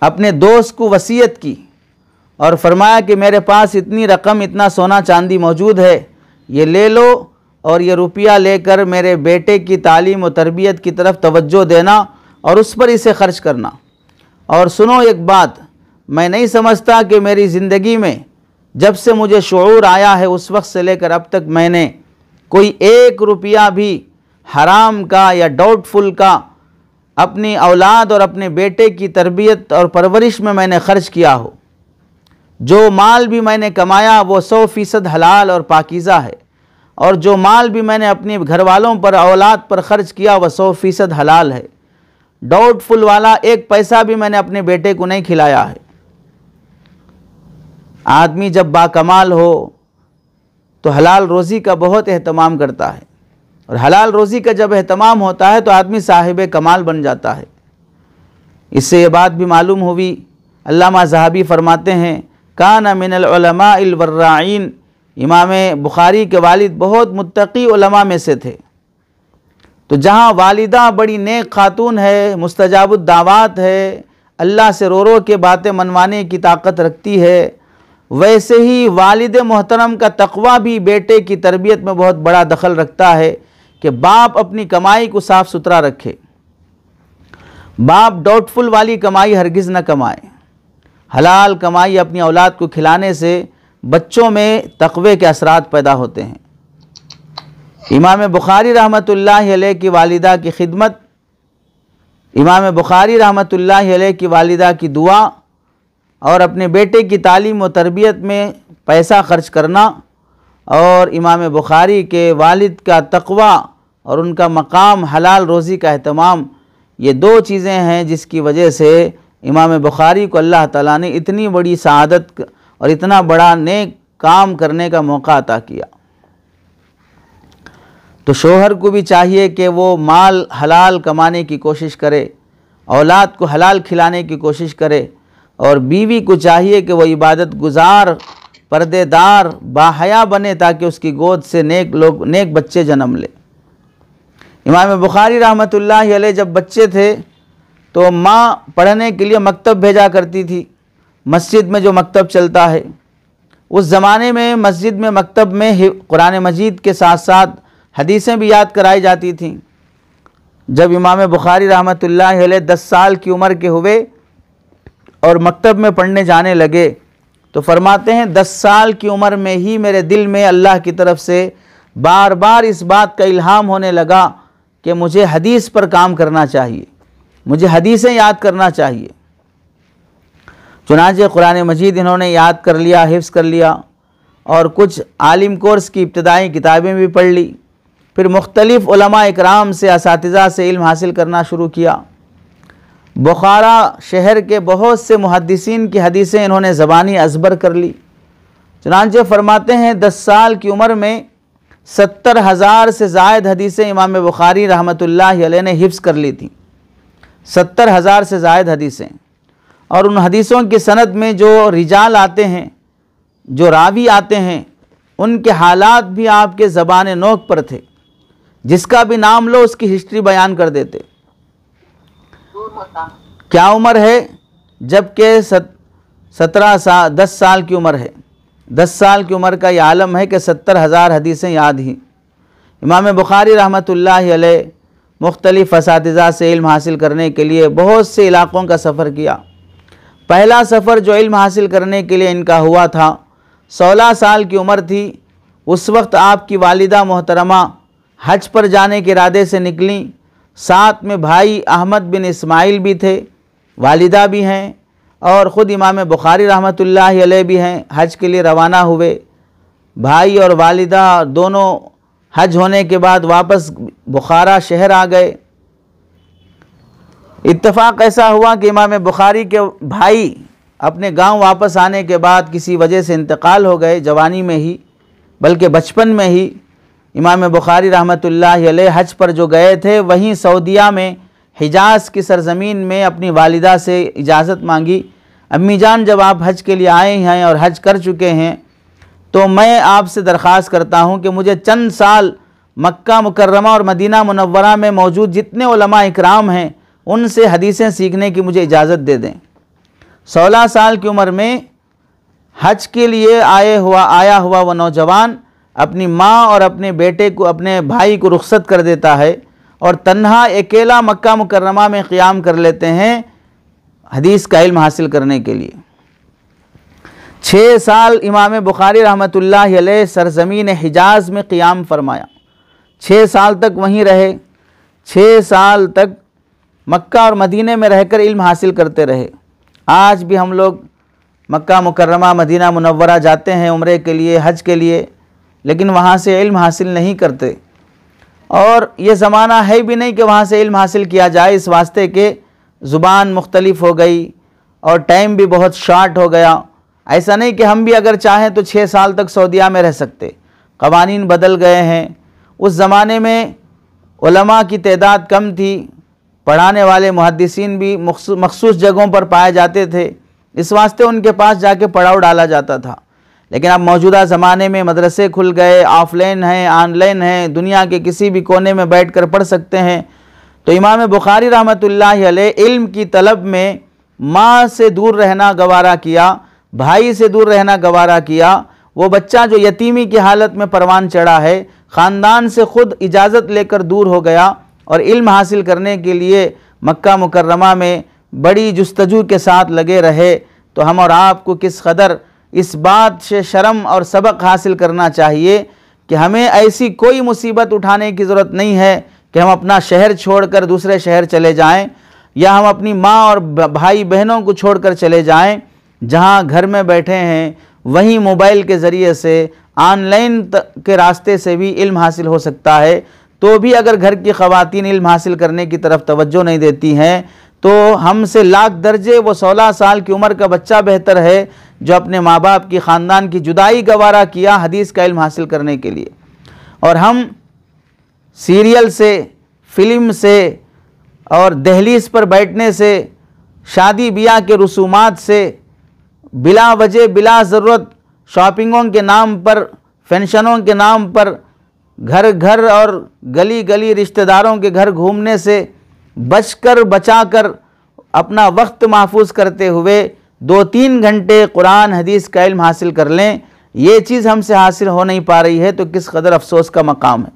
अपने दोस्त को वसीयत की और फरमाया कि मेरे पास इतनी रकम, इतना सोना चांदी मौजूद है, ये ले लो और ये रुपया लेकर मेरे बेटे की तालीम और तरबियत की तरफ तवज्जो देना और उस पर इसे खर्च करना। और सुनो एक बात, मैं नहीं समझता कि मेरी ज़िंदगी में जब से मुझे शऊर आया है उस वक्त से लेकर अब तक मैंने कोई एक रुपया भी हराम का या डाउटफुल का अपनी औलाद और अपने बेटे की तरबियत और परवरिश में मैंने ख़र्च किया हो। जो माल भी मैंने कमाया वो 100% हलाल और पाकीज़ा है, और जो माल भी मैंने अपने घर वालों पर, औलाद पर ख़र्च किया वह 100% हलाल है। डाउटफुल वाला एक पैसा भी मैंने अपने बेटे को नहीं खिलाया है। आदमी जब बाकमाल हो तो हलाल रोज़ी का बहुत एहतमाम करता है, और हलाल रोज़ी का जब एहतमाम होता है तो आदमी साहिब कमाल बन जाता है। इससे ये बात भी मालूम हुई, अल्लामा ज़हाबी फरमाते हैं काना मिनल उलमाइल वर्राइन, इमाम बुखारी के वालिद बहुत मुत्तकी उलमा में से थे। तो जहाँ वालिदा बड़ी नेक खातून है, मुस्तजाबुद दावात है, अल्लाह से रो रो के बातें मनवाने की ताकत रखती है, वैसे ही वालिद मोहतरम का तक़वा भी बेटे की तरबियत में बहुत बड़ा दखल रखता है कि बाप अपनी कमाई को साफ़ सुथरा रखे। बाप डाउटफुल वाली कमाई हरगिज़ न कमाए। हलाल कमाई अपनी औलाद को खिलाने से बच्चों में तक़वे के असरात पैदा होते हैं। इमाम बुखारी रहमतुल्लाह अलैह की वालिदा की खिदमत, इमाम बुखारी रहमतुल्लाह अलैह की वालिदा की दुआ और अपने बेटे की तालीम व तरबियत में पैसा खर्च करना, और इमाम बुखारी के वालिद का तक़वा और उनका मकाम हलाल रोज़ी का एहतमाम, ये दो चीज़ें हैं जिसकी वजह से इमाम बुखारी को अल्लाह ताला ने इतनी बड़ी सआदत और इतना बड़ा नेक काम करने का मौका अता किया। तो शोहर को भी चाहिए कि वो माल हलाल कमाने की कोशिश करे, औलाद को हलाल खिलाने की कोशिश करे, और बीवी को चाहिए कि वह इबादत गुजार, पर्देदार, बाहया बने ताकि उसकी गोद से नेक बच्चे जन्म ले। इमाम बुखारी रहमतुल्लाह अलैह जब बच्चे थे तो माँ पढ़ने के लिए मकतब भेजा करती थी। मस्जिद में जो मकतब चलता है, उस ज़माने में मस्जिद में मकतब में कुरान मजीद के साथ साथ हदीसें भी याद कराई जाती थीं। जब इमाम बुखारी रहमतुल्लाह अलैह 10 साल की उम्र के हुए और मकतब में पढ़ने जाने लगे तो फरमाते हैं 10 साल की उम्र में ही मेरे दिल में अल्लाह की तरफ से बार बार इस बात का इल्हाम होने लगा कि मुझे हदीस पर काम करना चाहिए, मुझे हदीसें याद करना चाहिए। चुनांचे कुरान मजीद इन्होंने याद कर लिया, हिफ्ज़ कर लिया, और कुछ आलिम कोर्स की इब्तदाई किताबें भी पढ़ ली। फिर मुख्तलिफ़ उलमा इकराम से, असातिज़ा से इल्म हासिल करना शुरू किया। बुखारा शहर के बहुत से मुहद्दिसीन की हदीसें इन्होंने ज़बानी अज़बर कर ली। चुनांचे फरमाते हैं 10 साल की उम्र में 70,000 से ज़ायद हदीसें इमाम बुखारी रहमतुल्लाह अलैह ने हिफ्ज़ कर ली थी। 70,000 से ज़ायद हदीसें, और उन हदीसों की सनद में जो रिजाल आते हैं, जो रावी आते हैं, उनके हालात भी आपके ज़बान नोक पर थे। जिसका भी नाम लो उसकी हिस्ट्री बयान कर देते। क्या उम्र है? जबकि 10 साल की उम्र है। 10 साल की उम्र का यह आलम है कि 70,000 हदीसें याद ही। इमाम बुखारी रहमतुल्लाह अलैह मुख्तलिफ़ असातिज़ा से इल्म हासिल करने के लिए बहुत से इलाक़ों का सफ़र किया। पहला सफ़र जो इल्म हासिल करने के लिए इनका हुआ था, 16 साल की उम्र थी, उस वक्त आपकी वालिदा मोहतरमा हज पर जाने के इरादे से निकलीं। साथ में भाई अहमद बिन इस्माइल भी थे, वालिदा भी हैं, और ख़ुद इमाम बुखारी रहमतुल्लाहि अलैह भी हैं। हज के लिए रवाना हुए। भाई और वालिदा दोनों हज होने के बाद वापस बुखारा शहर आ गए। इत्तफ़ाक़ ऐसा हुआ कि इमाम बुखारी के भाई अपने गांव वापस आने के बाद किसी वजह से इंतकाल हो गए, जवानी में ही, बल्कि बचपन में ही। इमाम बुखारी रहमतुल्लाहि अलैह हज पर जो गए थे, वहीं सऊदिया में हिजाज़ की सरज़मीन में अपनी वालिदा से इजाज़त मांगी। अम्मी जान, जब आप हज के लिए आए हैं और हज कर चुके हैं, तो मैं आपसे दरख्वास्त करता हूँ कि मुझे चंद साल मक्का मुकर्रमा और मदीना मुनव्वरा में मौजूद जितने उलमा इकराम हैं, उनसे हदीसें सीखने की मुझे इजाज़त दे दें। 16 साल की उम्र में हज के लिए आया हुआ वह नौजवान अपनी माँ और अपने बेटे को, अपने भाई को रुखसत कर देता है और तन्हा अकेला मक्का मुकर्रमा में क़ियाम कर लेते हैं हदीस का इल्म हासिल करने के लिए। 6 साल इमाम बुखारी रहमतुल्लाहि अलैह सरज़मीन हिजाज़ में क़ियाम फरमाया। 6 साल तक वहीं रहे। 6 साल तक मक्का और मदीने में रहकर इल्म हासिल करते रहे। आज भी हम लोग मक्का मुकर्रमा मदीना मुनव्वरा जाते हैं उम्रे के लिए, हज के लिए, लेकिन वहाँ से इल्म हासिल नहीं करते। और ये ज़माना है भी नहीं कि वहाँ से इल्म हासिल किया जाए, इस वास्ते के ज़ुबान मुख्तलिफ हो गई और टाइम भी बहुत शॉर्ट हो गया। ऐसा नहीं कि हम भी अगर चाहें तो 6 साल तक सऊदिया में रह सकते, क़वानीन बदल गए हैं। उस ज़माने में उलमा की तादाद कम थी, पढ़ाने वाले मुहद्दिसीन भी मखसूस जगहों पर पाए जाते थे, इस वास्ते उनके पास जाके पड़ाव डाला जाता था। लेकिन अब मौजूदा ज़माने में मदरसे खुल गए, ऑफलाइन हैं, ऑनलाइन हैं, दुनिया के किसी भी कोने में बैठकर पढ़ सकते हैं। तो इमाम बुखारी रहमतुल्लाहि अलैह इल्म की तलब में माँ से दूर रहना गवारा किया, भाई से दूर रहना गवारा किया। वो बच्चा जो यतीमी की हालत में परवान चढ़ा है, ख़ानदान से ख़ुद इजाज़त लेकर दूर हो गया और इल्म हासिल करने के लिए मक्का मुकर्रमा में बड़ी जुस्तजू के साथ लगे रहे। तो हम और आपको किस कदर इस बात से शर्म और सबक हासिल करना चाहिए कि हमें ऐसी कोई मुसीबत उठाने की ज़रूरत नहीं है कि हम अपना शहर छोड़कर दूसरे शहर चले जाएं, या हम अपनी माँ और भाई बहनों को छोड़कर चले जाएं। जहाँ घर में बैठे हैं वहीं मोबाइल के ज़रिए से, ऑनलाइन के रास्ते से भी इल्म हासिल हो सकता है। तो भी अगर घर की ख़वातीन इल्म हासिल करने की तरफ तवज्जो नहीं देती हैं, तो हमसे लाख दर्जे वो 16 साल की उम्र का बच्चा बेहतर है जो अपने माँ बाप की, ख़ानदान की जुदाई गवारा किया हदीस का इल्म हासिल करने के लिए। और हम सीरियल से, फ़िल्म से और दहलीज पर बैठने से, शादी ब्याह के रसूमात से, बिला वजह बिला ज़रूरत शॉपिंगों के नाम पर, फंक्शनों के नाम पर घर घर और गली गली रिश्तेदारों के घर घूमने से बचकर बचाकर अपना वक्त महफूज करते हुए 2-3 घंटे कुरान हदीस का इल्म हासिल कर लें। ये चीज़ हमसे हासिल हो नहीं पा रही है तो किस कदर अफसोस का मकाम है।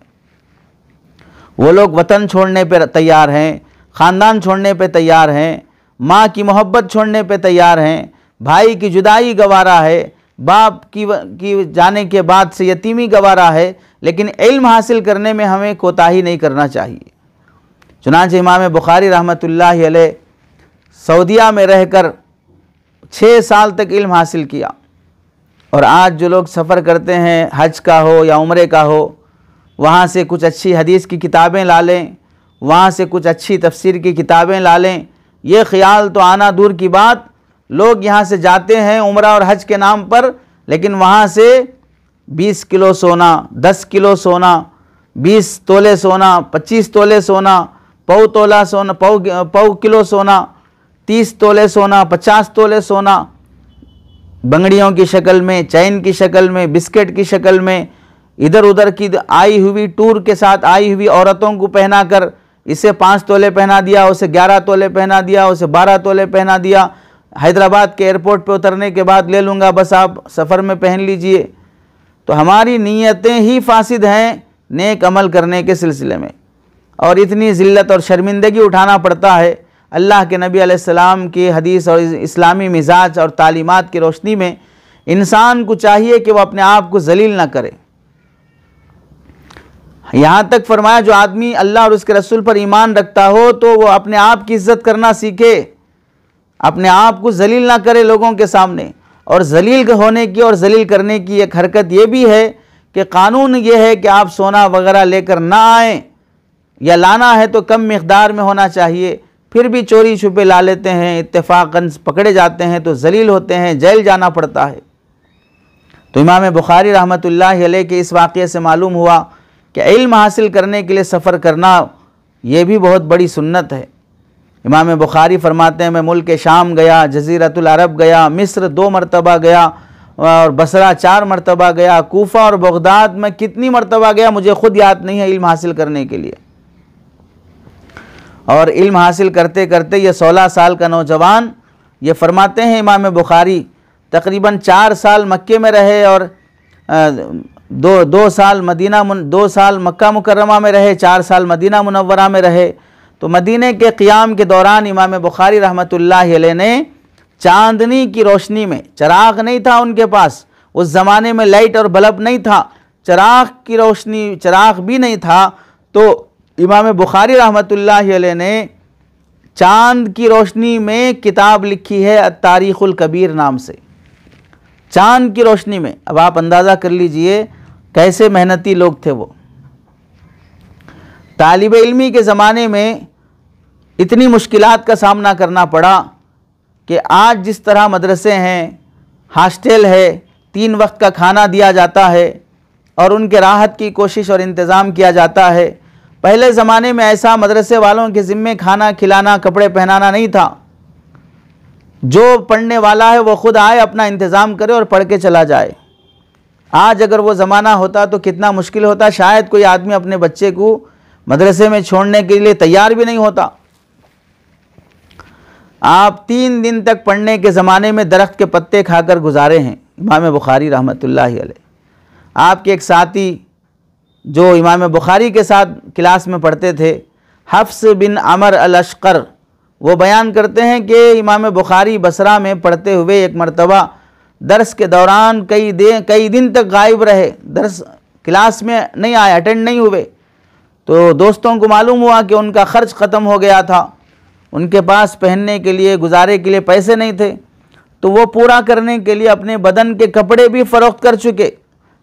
वो लोग वतन छोड़ने पर तैयार हैं, ख़ानदान छोड़ने पर तैयार हैं, माँ की मोहब्बत छोड़ने पर तैयार हैं, भाई की जुदाई गवारा है, बाप की जाने के बाद से यतीमी गवारा है, लेकिन इल्म हासिल करने में हमें कोताही नहीं करना चाहिए। चुनांचे इमाम बुखारी रहमतुल्लाहि अलैह सऊदिया में रहकर 6 साल तक इल्म हासिल किया। और आज जो लोग सफ़र करते हैं, हज का हो या उम्रे का हो, वहाँ से कुछ अच्छी हदीस की किताबें ला लें, वहाँ से कुछ अच्छी तफसीर की किताबें ला लें। ये ख़्याल तो आना दूर की बात, लोग यहाँ से जाते हैं उम्रा और हज के नाम पर, लेकिन वहाँ से 20 किलो सोना, 10 किलो सोना, 20 तोले सोना, 25 तोले सोना, पौ तोला सोना, पौ किलो सोना, 30 तोले सोना, 50 तोले सोना, बंगड़ियों की शक्ल में, चैन की शक्ल में, बिस्किट की शक्ल में, इधर उधर की आई हुई टूर के साथ आई हुई औरतों को पहना कर, इसे 5 तोले पहना दिया, उसे 11 तोले पहना दिया, उसे 12 तोले पहना दिया। हैदराबाद के एयरपोर्ट पे उतरने के बाद ले लूँगा, बस आप सफ़र में पहन लीजिए। तो हमारी नीयतें ही फासिद हैं नेक अमल करने के सिलसिले में, और इतनी ज़िल्लत और शर्मिंदगी उठाना पड़ता है। अल्लाह के नबी अलैहिस्सलाम की हदीस और इस्लामी मिजाज और तालीमात की रोशनी में इंसान को चाहिए कि वह अपने आप को ज़लील ना करे, यहाँ तक फरमाया जो आदमी अल्लाह और उसके रसूल पर ईमान रखता हो तो वो अपने आप की इज़्ज़त करना सीखे, अपने आप को जलील ना करे लोगों के सामने। और जलील होने की और जलील करने की एक हरकत ये भी है कि कानून ये है कि आप सोना वगैरह लेकर ना आएँ, या लाना है तो कम मिक़दार में होना चाहिए, फिर भी चोरी छुपे ला लेते हैं, इत्तेफाकन पकड़े जाते हैं तो जलील होते हैं, जेल जाना पड़ता है। तो इमाम बुखारी रहमतुल्लाह अलैह के इस वाक़े से मालूम हुआ कि इल्म हासिल करने के लिए सफ़र करना ये भी बहुत बड़ी सुन्नत है। इमाम बुखारी फरमाते हैं मैं मुल्क शाम गया, जज़ीरतुल अरब गया, मिस्र 2 मरतबा गया और बसरा 4 मरतबा गया, कूफा और बगदाद में कितनी मरतबा गया मुझे ख़ुद याद नहीं है इल्म हासिल करने के लिए। और इल्म हासिल करते करते ये 16 साल का नौजवान, ये फरमाते हैं इमाम बुखारी तकरीबन 4 साल मक्के में रहे और 2 साल मक्का मुकर्रमा में रहे, 4 साल मदीना मुनव्वरा में रहे। तो मदीने के क़ियाम के दौरान इमाम बुखारी रहमतुल्लाह अलैह ने चांदनी की रोशनी में, चराग नहीं था उनके पास, उस ज़माने में लाइट और बल्ब नहीं था, चराग की रोशनी, चराग भी नहीं था, तो इमाम बुखारी रहमतुल्लाह अलैह ने चांद की रोशनी में किताब लिखी है तारीख़ुल कबीर नाम से, चांद की रोशनी में। अब आप अंदाज़ा कर लीजिए कैसे मेहनती लोग थे वो। तालिब इल्मी के ज़माने में इतनी मुश्किलात का सामना करना पड़ा कि आज जिस तरह मदरसे हैं, हॉस्टल है, 3 वक्त का खाना दिया जाता है और उनके राहत की कोशिश और इंतज़ाम किया जाता है, पहले ज़माने में ऐसा मदरसे वालों के ज़िम्मे खाना खिलाना, कपड़े पहनाना नहीं था। जो पढ़ने वाला है वो खुद आए, अपना इंतज़ाम करे और पढ़ के चला जाए। आज अगर वो ज़माना होता तो कितना मुश्किल होता, शायद कोई आदमी अपने बच्चे को मदरसे में छोड़ने के लिए तैयार भी नहीं होता। आप 3 दिन तक पढ़ने के ज़माने में दरख्त के पत्ते खाकर गुजारे हैं इमाम बुखारी रहमतुल्लाह अलैह। आपके एक साथी जो इमाम बुखारी के साथ क्लास में पढ़ते थे, हफ्स बिन अमर अल-अशकर, वो बयान करते हैं कि इमाम बुखारी बसरा में पढ़ते हुए एक मरतबा दर्स के दौरान कई दिन तक गायब रहे, दर्स क्लास में नहीं आए, अटेंड नहीं हुए। तो दोस्तों को मालूम हुआ कि उनका ख़र्च ख़त्म हो गया था, उनके पास पहनने के लिए, गुजारे के लिए पैसे नहीं थे, तो वो पूरा करने के लिए अपने बदन के कपड़े भी फ़रोख्त कर चुके।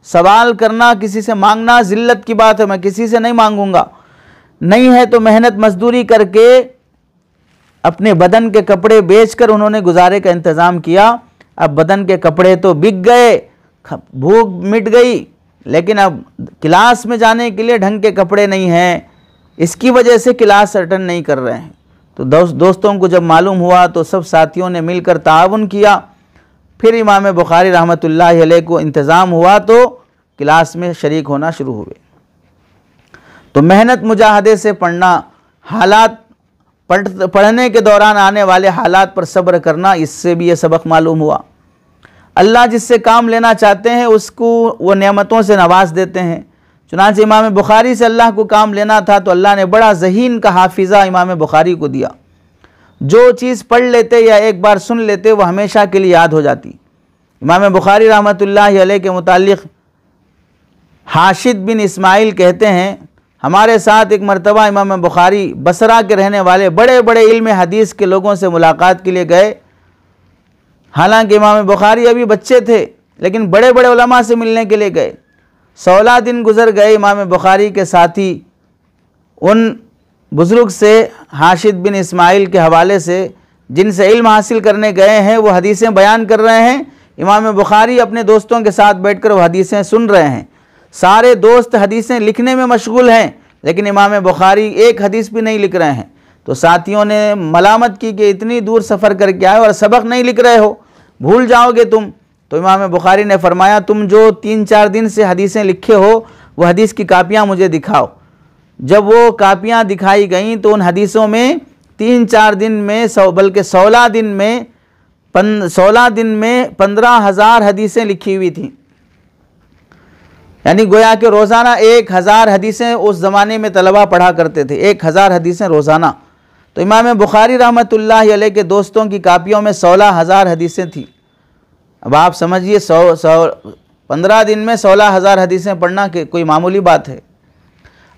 सवाल करना, किसी से मांगना ज़िल्लत की बात है, मैं किसी से नहीं मांगूंगा, नहीं है तो मेहनत मजदूरी करके अपने बदन के कपड़े बेचकर उन्होंने गुजारे का इंतज़ाम किया। अब बदन के कपड़े तो बिक गए, भूख मिट गई, लेकिन अब क्लास में जाने के लिए ढंग के कपड़े नहीं हैं, इसकी वजह से क्लास अटेंड नहीं कर रहे हैं। तो दोस्तों को जब मालूम हुआ तो सब साथियों ने मिलकर ताउन किया। फिर इमाम बुखारी रहमतुल्लाह अलैह को इंतज़ाम हुआ तो क्लास में शरीक होना शुरू हुए। तो मेहनत मुजाहदे से पढ़ना, हालात पढ़ने के दौरान आने वाले हालात पर सब्र करना, इससे भी ये सबक मालूम हुआ। अल्लाह जिससे काम लेना चाहते हैं उसको वो नेमतों से नवाज देते हैं। चुनांचे इमाम बुखारी से अल्लाह को काम लेना था तो अल्लाह ने बड़ा ज़हीन का हाफिज़ा इमाम बुखारी को दिया। जो चीज़ पढ़ लेते या एक बार सुन लेते वो हमेशा के लिए याद हो जाती। इमाम बुखारी रहमतुल्लाह अलैह के मुतालिक हाशिद बिन इस्माइल कहते हैं, हमारे साथ एक मरतबा इमाम बुखारी बसरा के रहने वाले बड़े बड़े इल्म हदीस के लोगों से मुलाकात के लिए गए। हालांकि इमाम बुखारी अभी बच्चे थे, लेकिन बड़े बड़े उलमा से मिलने के लिए गए। 16 दिन गुजर गए। इमाम बुखारी के साथी उन बुज़ुर्ग से, हाशिद बिन इस्माइल के हवाले से, जिनसे इल्म हासिल करने गए हैं, वो हदीसें बयान कर रहे हैं। इमाम बुखारी अपने दोस्तों के साथ बैठकर वो हदीसें सुन रहे हैं। सारे दोस्त हदीसें लिखने में मशगूल हैं, लेकिन इमाम बुखारी एक हदीस भी नहीं लिख रहे हैं। तो साथियों ने मलामत की कि इतनी दूर सफ़र करके आए और सबक नहीं लिख रहे हो, भूल जाओगे तुम। तो इमाम बुखारी ने फरमाया, तुम जो 3-4 दिन से हदीसें लिखे हो वो हदीस की कापियाँ मुझे दिखाओ। जब वो कापियाँ दिखाई गईं तो उन हदीसों में 3-4 दिन में बल्कि 16 दिन में 15,000 हदीसें लिखी हुई थी। यानी गोया कि रोज़ाना 1,000 हदीसें उस ज़माने में तलबा पढ़ा करते थे, 1,000 हदीसें रोज़ाना। तो इमाम बुखारी रहमतुल्लाह अलैह के दोस्तों की कापियों में 16,000 हदीसें थी। अब आप समझिए 15 दिन में 16,000 हदीसें पढ़ना कोई मामूली बात है।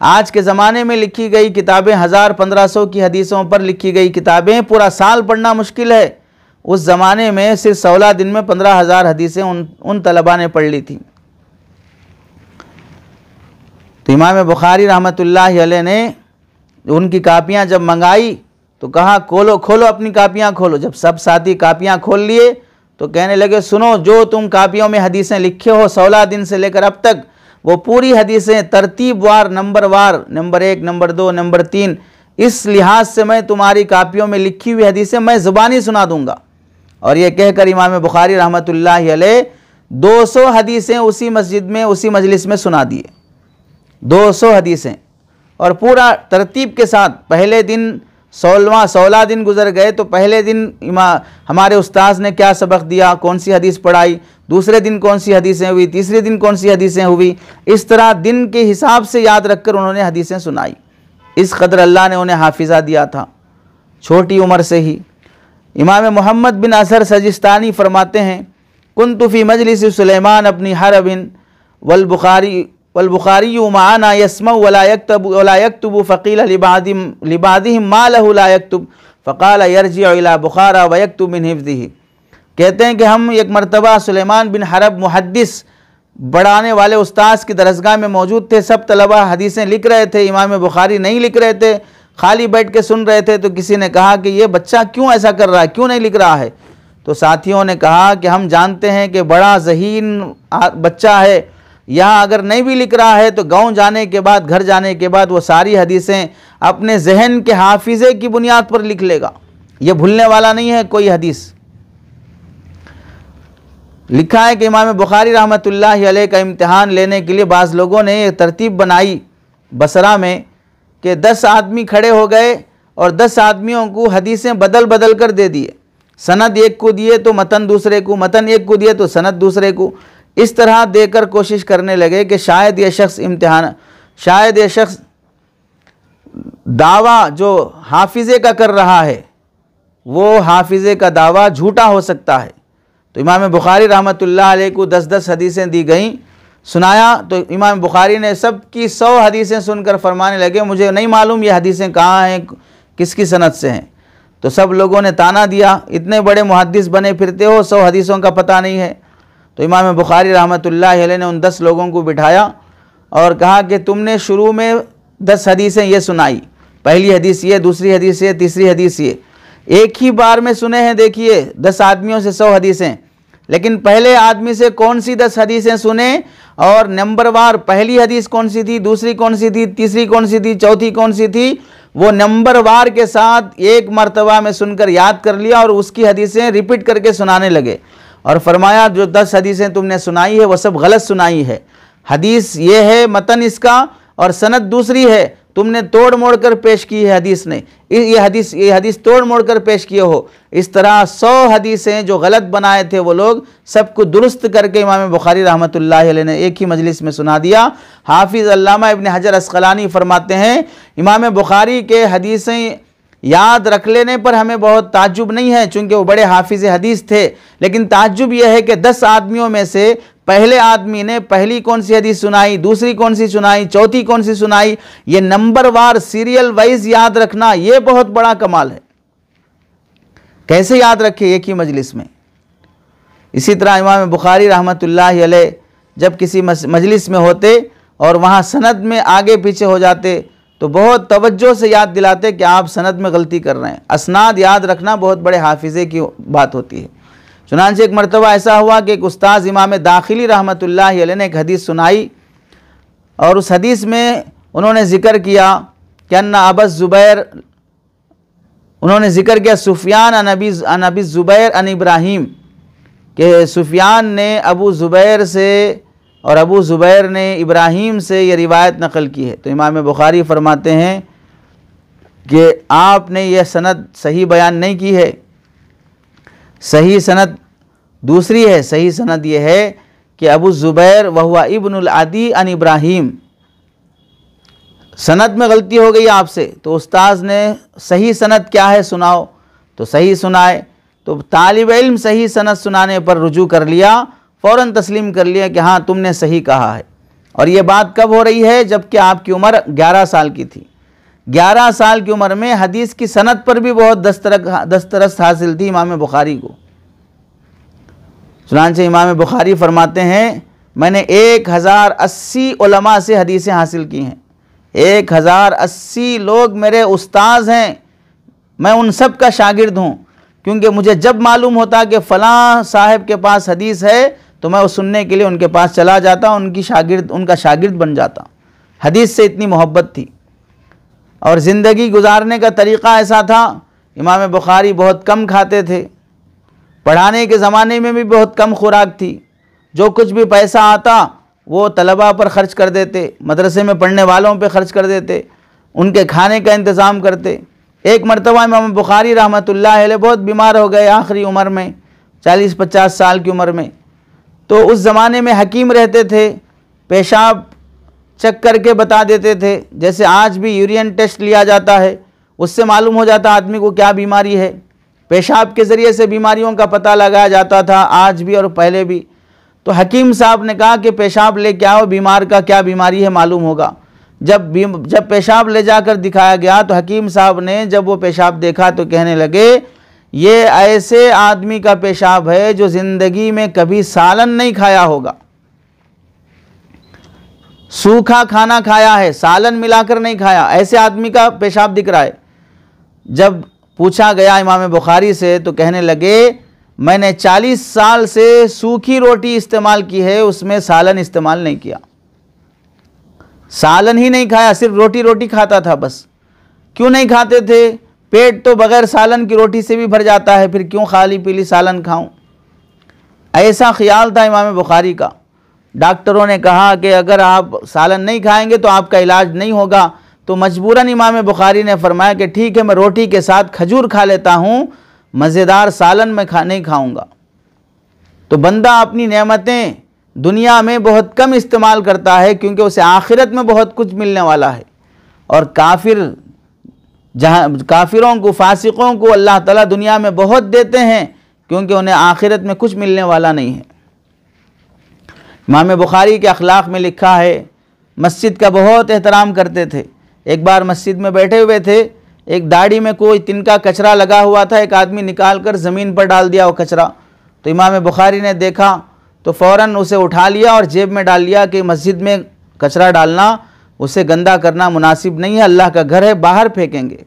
आज के ज़माने में लिखी गई किताबें 1000-1500 की हदीसों पर लिखी गई किताबें पूरा साल पढ़ना मुश्किल है। उस ज़माने में सिर्फ 16 दिन में 15,000 हदीसें उन तलबा ने पढ़ ली थी। तो इमाम बुखारी रहमतुल्लाहि अलैह ने उनकी कापियाँ जब मंगाई तो कहा खोलो खोलो अपनी कापियाँ खोलो। जब सब साथी कापियाँ खोल लिए तो कहने लगे सुनो, जो तुम कापियों में हदीसें लिखे हो 16 दिन से लेकर अब तक, वो पूरी हदीसें तरतीबवार, नंबरवार, नंबर 1, नंबर 2, नंबर 3, इस लिहाज से मैं तुम्हारी कापियों में लिखी हुई हदीसें मैं ज़ुबानी सुना दूंगा। और ये कहकर इमाम बुखारी रहमतुल्लाहि अलैह 200 हदीसें उसी मस्जिद में, उसी मजलिस में सुना दिए। 200 हदीसें, और पूरा तरतीब के साथ। पहले दिन 16 दिन गुजर गए तो पहले दिन हमारे उस्ताद ने क्या सबक दिया, कौन सी हदीस पढ़ाई, दूसरे दिन कौन सी हदीसें हुई, तीसरे दिन कौन सी हदीसें हुई, इस तरह दिन के हिसाब से याद रखकर उन्होंने हदीसें सुनाई। इस कदर अल्लाह ने उन्हें हाफिज़ा दिया था छोटी उम्र से ही। इमाम मोहम्मद बिन असर सजिस्तानी फरमाते हैं, कुन्तु फ़ी मजलिस सुलेमान अपनी हरबिन वलबुखारी माना यस्मउ वला यक्तुबु फ़क़ील लिबादिहिम मा लहु ला यक्तुब फ़क़ाल यरजिउ इला बुखारा व यक्तुब मिन हिफ़्ज़िही। कहते हैं कि हम एक मरतबा सुलेमान बिन हरब मुहद्दिस बढ़ाने वाले उस्ताद की दरसगाह में मौजूद थे। सब तलबा हदीसें लिख रहे थे, इमाम बुखारी नहीं लिख रहे थे, खाली बैठ के सुन रहे थे। तो किसी ने कहा कि ये बच्चा क्यों ऐसा कर रहा है, क्यों नहीं लिख रहा है। तो साथियों ने कहा कि हम जानते हैं कि बड़ा ज़हीन बच्चा है, यहाँ अगर नहीं भी लिख रहा है तो गांव जाने के बाद, घर जाने के बाद वो सारी हदीसें अपने जहन के हाफिज़े की बुनियाद पर लिख लेगा, ये भूलने वाला नहीं है कोई हदीस। लिखा है कि इमाम बुखारी रहमतुल्लाहि अलैह का इम्तिहान लेने के लिए बाज़ लोगों ने एक तरतीब बनाई बसरा में कि 10 आदमी खड़े हो गए और 10 आदमियों को हदीसें बदल बदल कर दे दिए। सनद एक को दिए तो मतन दूसरे को, मतन एक को दिए तो सनद दूसरे को। इस तरह देकर कोशिश करने लगे कि शायद ये शख्स दावा जो हाफिज़े का कर रहा है वो हाफिज़े का दावा झूठा हो सकता है। तो इमाम बुखारी रहमतुल्लाह अलैह को 10-10 हदीसें दी गईं, सुनाया। तो इमाम बुखारी ने सब की 100 हदीसें सुनकर फरमाने लगे, मुझे नहीं मालूम ये हदीसें कहाँ हैं, किसकी सनद से हैं। तो सब लोगों ने ताना दिया, इतने बड़े मुहद्दिस बने फिरते हो, 100 हदीसों का पता नहीं है। तो इमाम बुखारी रहमतुल्लाहि अलैह ने उन 10 लोगों को बिठाया और कहा कि तुमने शुरू में 10 हदीसें ये सुनाई, पहली हदीस ये, दूसरी हदीस ये, तीसरी हदीस ये, एक ही बार में सुने हैं। देखिए 10 आदमियों से 100 हदीसें, लेकिन पहले आदमी से कौन सी 10 हदीसें सुने और नंबरवार पहली हदीस कौन सी थी, दूसरी कौन सी थी, तीसरी कौन सी थी, चौथी कौन सी थी, वो नंबरवार के साथ एक मरतबा में सुनकर याद कर लिया और उसकी हदीसें रिपीट करके सुनाने लगे। और फरमाया जो 10 हदीसें तुमने सुनाई है वो सब गलत सुनाई है, हदीस ये है, मतन इसका और सनद दूसरी है, तुमने तोड़ मोड़ कर पेश की है हदीस ने, ये हदीस तोड़ मोड़ कर पेश किए हो। इस तरह 100 हदीसें जो गलत बनाए थे वो लोग सबको दुरुस्त करके इमाम बुखारी रहमतुल्लाहि अलैह ने एक ही मजलिस में सुना दिया। हाफिज़ अल्लामा इब्न हजर अस्क़लानी फरमाते हैं, इमाम बुखारी के हदीसें याद रख लेने पर हमें बहुत ताज्जुब नहीं है, चूँकि वो बड़े हाफिज़ हदीस थे, लेकिन ताज्जुब यह है कि 10 आदमियों में से पहले आदमी ने पहली कौन सी हदीस सुनाई, दूसरी कौन सी सुनाई, चौथी कौन सी सुनाई, ये नंबरवार सीरियल वाइज याद रखना ये बहुत बड़ा कमाल है। कैसे याद रखे एक ही मजलिस में। इसी तरह इमाम बुखारी रहमतुल्लाहि अलैह जब किसी मजलिस में होते और वहाँ सनद में आगे पीछे हो जाते तो बहुत तवज्जो से याद दिलाते कि आप सनद में गलती कर रहे हैं। असनाद याद रखना बहुत बड़े हाफिज़े की बात होती है। चुनांचे एक मरतबा ऐसा हुआ कि एक उस्ताद इमाम दाखिली रहमतुल्लाहि अलैह ने एक हदीस सुनाई और उस हदीस में उन्होंने ज़िक्र किया कि अन्ना अबा ज़ुबैर, उन्होंने ज़िक्र किया सुफियान अन अबी ज़ुबैर अन इब्राहीम, कि सुफियान ने अबू ज़ुबैर से और अबू ज़ुबैर ने इब्राहीम से ये रिवायत नकल की है। तो इमाम बुखारी फरमाते हैं कि आपने यह सनद सही बयान नहीं की है, सही सनद दूसरी है। सही सनद ये है कि अबू ज़ुबैर वहुआ इब्नुल अदी अन इब्राहीम, सनद में गलती हो गई आपसे। तो उस्ताद ने सही सनद क्या है सुनाओ, तो सही सुनाए। तो तालिब इल्म सही सनद सुनाने पर रुजू कर लिया, फ़ौरन तस्लीम कर लिया कि हाँ तुमने सही कहा है। और ये बात कब हो रही है? जबकि आपकी उम्र 11 साल की थी। 11 साल की उम्र में हदीस की सनद पर भी बहुत दस्तरस हासिल थी इमाम बुखारी को। चुनांचे इमाम बुखारी फरमाते हैं, मैंने 1080 उलमा से हदीसें हासिल की हैं। 1080 लोग मेरे उस्ताद हैं, मैं उन सब का शागिर्द हूँ, क्योंकि मुझे जब मालूम होता कि फ़लाँ साहब के पास हदीस है तो मैं वो सुनने के लिए उनके पास चला जाता, उनका शागिर्द बन जाता। हदीस से इतनी मोहब्बत थी। और ज़िंदगी गुजारने का तरीक़ा ऐसा था, इमाम बुखारी बहुत कम खाते थे। पढ़ाने के ज़माने में भी बहुत कम खुराक थी। जो कुछ भी पैसा आता वो तलबा पर ख़र्च कर देते, मदरसे में पढ़ने वालों पे ख़र्च कर देते, उनके खाने का इंतज़ाम करते। एक मरतबा इमाम बुखारी रहमतुल्लाह अलैह बहुत बीमार हो गए आखिरी उम्र में, 40-50 साल की उम्र में। तो उस ज़माने में हकीम रहते थे, पेशाब चेक करके बता देते थे। जैसे आज भी यूरिन टेस्ट लिया जाता है, उससे मालूम हो जाता आदमी को क्या बीमारी है। पेशाब के ज़रिए से बीमारियों का पता लगाया जाता था, आज भी और पहले भी। तो हकीम साहब ने कहा कि पेशाब ले के आओ, बीमार का क्या बीमारी है मालूम होगा। जब पेशाब ले जाकर दिखाया गया तो हकीम साहब ने जब वो पेशाब देखा तो कहने लगे, ये ऐसे आदमी का पेशाब है जो ज़िंदगी में कभी सालन नहीं खाया होगा, सूखा खाना खाया है, सालन मिलाकर नहीं खाया, ऐसे आदमी का पेशाब दिख रहा है। जब पूछा गया इमाम बुखारी से तो कहने लगे, मैंने 40 साल से सूखी रोटी इस्तेमाल की है, उसमें सालन इस्तेमाल नहीं किया, सालन ही नहीं खाया, सिर्फ रोटी खाता था बस। क्यों नहीं खाते थे? पेट तो बग़ैर सालन की रोटी से भी भर जाता है, फिर क्यों खाली पीली सालन खाऊं? ऐसा ख्याल था इमाम बुखारी का। डॉक्टरों ने कहा कि अगर आप सालन नहीं खाएंगे तो आपका इलाज नहीं होगा। तो मजबूरन इमाम बुखारी ने फरमाया कि ठीक है, मैं रोटी के साथ खजूर खा लेता हूँ, मज़ेदार सालन में नहीं खाऊंगा। तो बंदा अपनी नेमतें दुनिया में बहुत कम इस्तेमाल करता है, क्योंकि उसे आखिरत में बहुत कुछ मिलने वाला है। और काफिरों को, फासिकों को अल्लाह ताला दुनिया में बहुत देते हैं, क्योंकि उन्हें आखिरत में कुछ मिलने वाला नहीं है। इमाम बुखारी के अखलाक में लिखा है, मस्जिद का बहुत एहतराम करते थे। एक बार मस्जिद में बैठे हुए थे, एक दाढ़ी में कोई तिनका कचरा लगा हुआ था, एक आदमी निकाल कर ज़मीन पर डाल दिया वो कचरा। तो इमाम बुखारी ने देखा तो फ़ौरन उसे उठा लिया और जेब में डाल लिया कि मस्जिद में कचरा डालना, उसे गंदा करना मुनासिब नहीं है, अल्लाह का घर है, बाहर फेंकेंगे।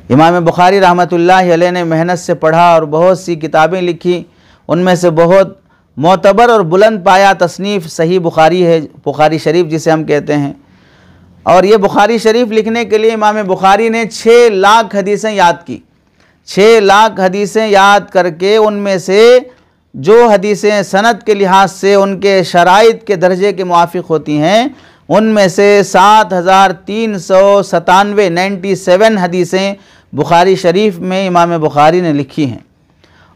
इमाम बुखारी रहमतुल्लाह अलैह ने मेहनत से पढ़ा और बहुत सी किताबें लिखी। उनमें से बहुत मोतबर और बुलंद पाया तसनीफ़ सही बुखारी है, बुखारी शरीफ जिसे हम कहते हैं। और ये बुखारी शरीफ लिखने के लिए इमाम बुखारी ने 6 लाख हदीसें याद की। 6 लाख हदीसें याद करके उनमें से जो हदीसें सनद के लिहाज से उनके शराइत के दर्जे के मुआफ़िक होती हैं, उनमें से 7397 हदीसें बुखारी शरीफ में इमाम बुखारी ने लिखी हैं।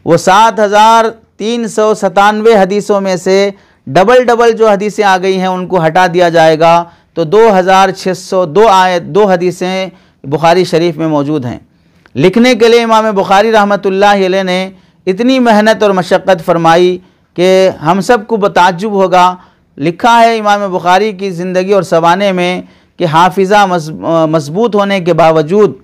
वो 7397 हदीसों में से डबल जो हदीसें आ गई हैं उनको हटा दिया जाएगा तो 2602 हदीसें बुखारी शरीफ में मौजूद हैं। लिखने के लिए इमाम बुखारी रहमतुल्लाह अलैह ने इतनी मेहनत और मशक्क़त फरमाई कि हम सब को ताज्जुब होगा। लिखा है इमाम बुखारी की ज़िंदगी और सवाने में कि हाफिज़ा मजबूत होने के बावजूद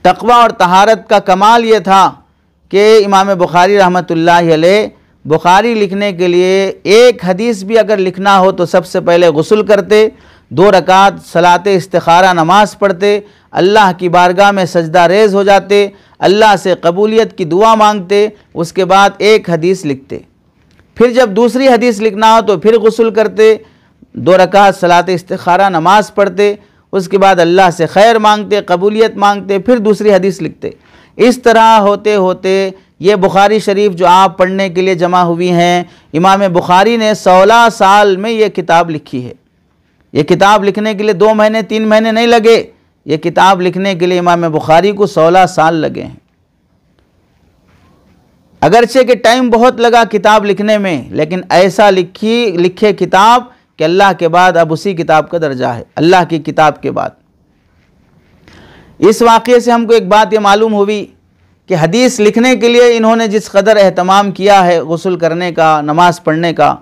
तक़वा और तहारत का कमाल ये था कि इमाम बुखारी रहमतुल्लाह अलैह बुखारी लिखने के लिए एक हदीस भी अगर लिखना हो तो सबसे पहले गुस्ल करते, 2 रकात सलाते इस्तिखारा नमाज पढ़ते, अल्लाह की बारगाह में सजदा रेज़ हो जाते, अल्लाह से कबूलियत की दुआ मांगते, उसके बाद एक हदीस लिखते। फिर जब दूसरी हदीस लिखना हो तो फिर गुस्ल करते, 2 रकात सलाते इस्तिखारा नमाज पढ़ते, उसके बाद अल्लाह से खैर मांगते, कबूलियत मांगते, फिर दूसरी हदीस लिखते। इस तरह होते होते ये बुखारी शरीफ जो आप पढ़ने के लिए जमा हुई हैं, इमाम बुखारी ने 16 साल में ये किताब लिखी है। ये किताब लिखने के लिए 2 महीने 3 महीने नहीं लगे, ये किताब लिखने के लिए इमाम बुखारी को 16 साल लगे हैं। अगरचे कि टाइम बहुत लगा किताब लिखने में, लेकिन ऐसा लिखे किताब कि अल्लाह के बाद अब उसी किताब का दर्जा है, अल्लाह की किताब के बाद। इस वाक़े से हमको एक बात ये मालूम हुई कि हदीस लिखने के लिए इन्होंने जिस कदर एहतमाम किया है गुस्ल करने का, नमाज पढ़ने का,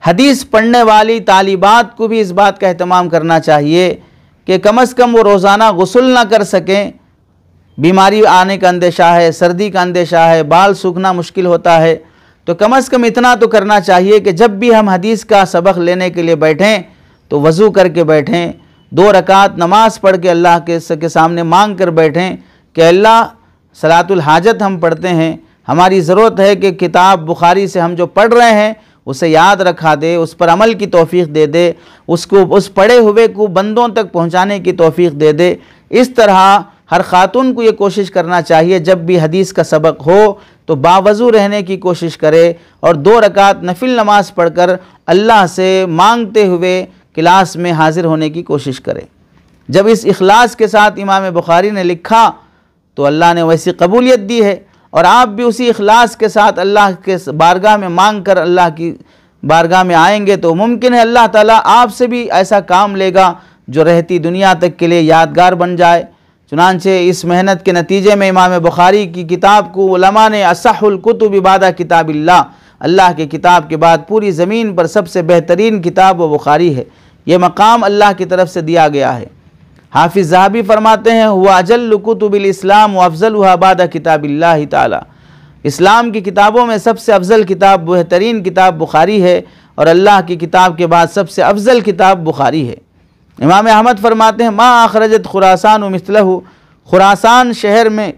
हदीस पढ़ने वाली तालिबात को भी इस बात का एहतमाम करना चाहिए कि कम अज़ कम वो रोज़ाना गुस्ल ना कर सकें, बीमारी आने का अंदेशा है, सर्दी का अंदेशा है, बाल सूखना मुश्किल होता है, तो कम अज़ कम इतना तो करना चाहिए कि जब भी हम हदीस का सबक लेने के लिए बैठें तो वज़ू करके बैठें, 2 रकात नमाज़ पढ़ के अल्लाह के सामने मांग कर बैठें कि अल्लाह सलातुल हाजत हम पढ़ते हैं, हमारी ज़रूरत है कि किताब बुखारी से हम जो पढ़ रहे हैं उसे याद रखा दे, उस पर अमल की तौफीक दे दे, उसको उस पढ़े हुए को बंदों तक पहुँचाने की तौफीक दे दे। इस तरह हर ख़ातून को ये कोशिश करना चाहिए जब भी हदीस का सबक हो तो बावज़ू रहने की कोशिश करे और 2 रकात नफिल नमाज पढ़कर अल्लाह से मांगते हुए क्लास में हाज़िर होने की कोशिश करे। जब इस इखलास के साथ इमाम बुखारी ने लिखा तो अल्लाह ने वैसी कबूलियत दी है, और आप भी उसी इखलास के साथ अल्लाह के बारगाह में मांग कर अल्लाह की बारगाह में आएंगे तो मुमकिन है अल्लाह ताला आपसे भी ऐसा काम लेगा जो रहती दुनिया तक के लिए यादगार बन जाए। चुनांचे इस मेहनत के नतीजे में इमाम बुखारी की किताब को उलमा ने असहुल कुतुब बादा किताबिल्लाह, अल्लाह के किताब के बाद पूरी ज़मीन पर सबसे बेहतरीन किताब व बुखारी है, ये मकाम अल्लाह की तरफ से दिया गया है। हाफिज़ ज़हाबी फरमाते हैं हुआ अजल्लु कुतुबिल इस्लाम व अफ़ज़लुहा बादा किताबिल्लाह ताला, इस्लाम की किताबों में सबसे अफजल किताब बेहतरीन किताब बुखारी है और अल्लाह की किताब के बाद सबसे अफजल किताब बुखारी है। इमाम अहमद फरमाते हैं मा अखरजत खुरासान व मिसलहु, खुरासान शहर में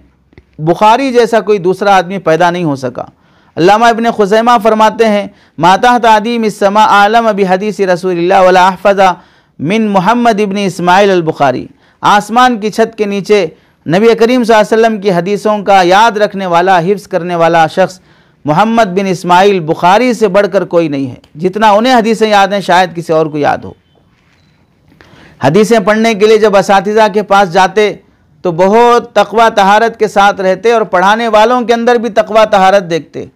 बुखारी जैसा कोई दूसरा आदमी पैदा नहीं हो सका। अल्लामा इब्न खुज़ैमा फरमाते हैं माता तादीम इस्समा आलम अबी हदीस रसूलिल्लाह वला अहफ़ज़ा मिन मोहम्मद इब्न इस्माइल अल बुखारी, आसमान की छत के नीचे नबी करीम सल्लल्लाहु अलैहि वसल्लम की हदीसों का याद रखने वाला, हिफ्ज़ करने वाला शख्स मोहम्मद बिन इस्माइल बुखारी से बढ़कर कोई नहीं है। जितना उन्हें हदीसें याद हैं शायद किसी और को याद हो। हदीसें पढ़ने के लिए जब असातिज़ा के पास जाते तो बहुत तक़वा तहारत के साथ रहते और पढ़ाने वालों के अंदर भी तक़वा तहारत देखते।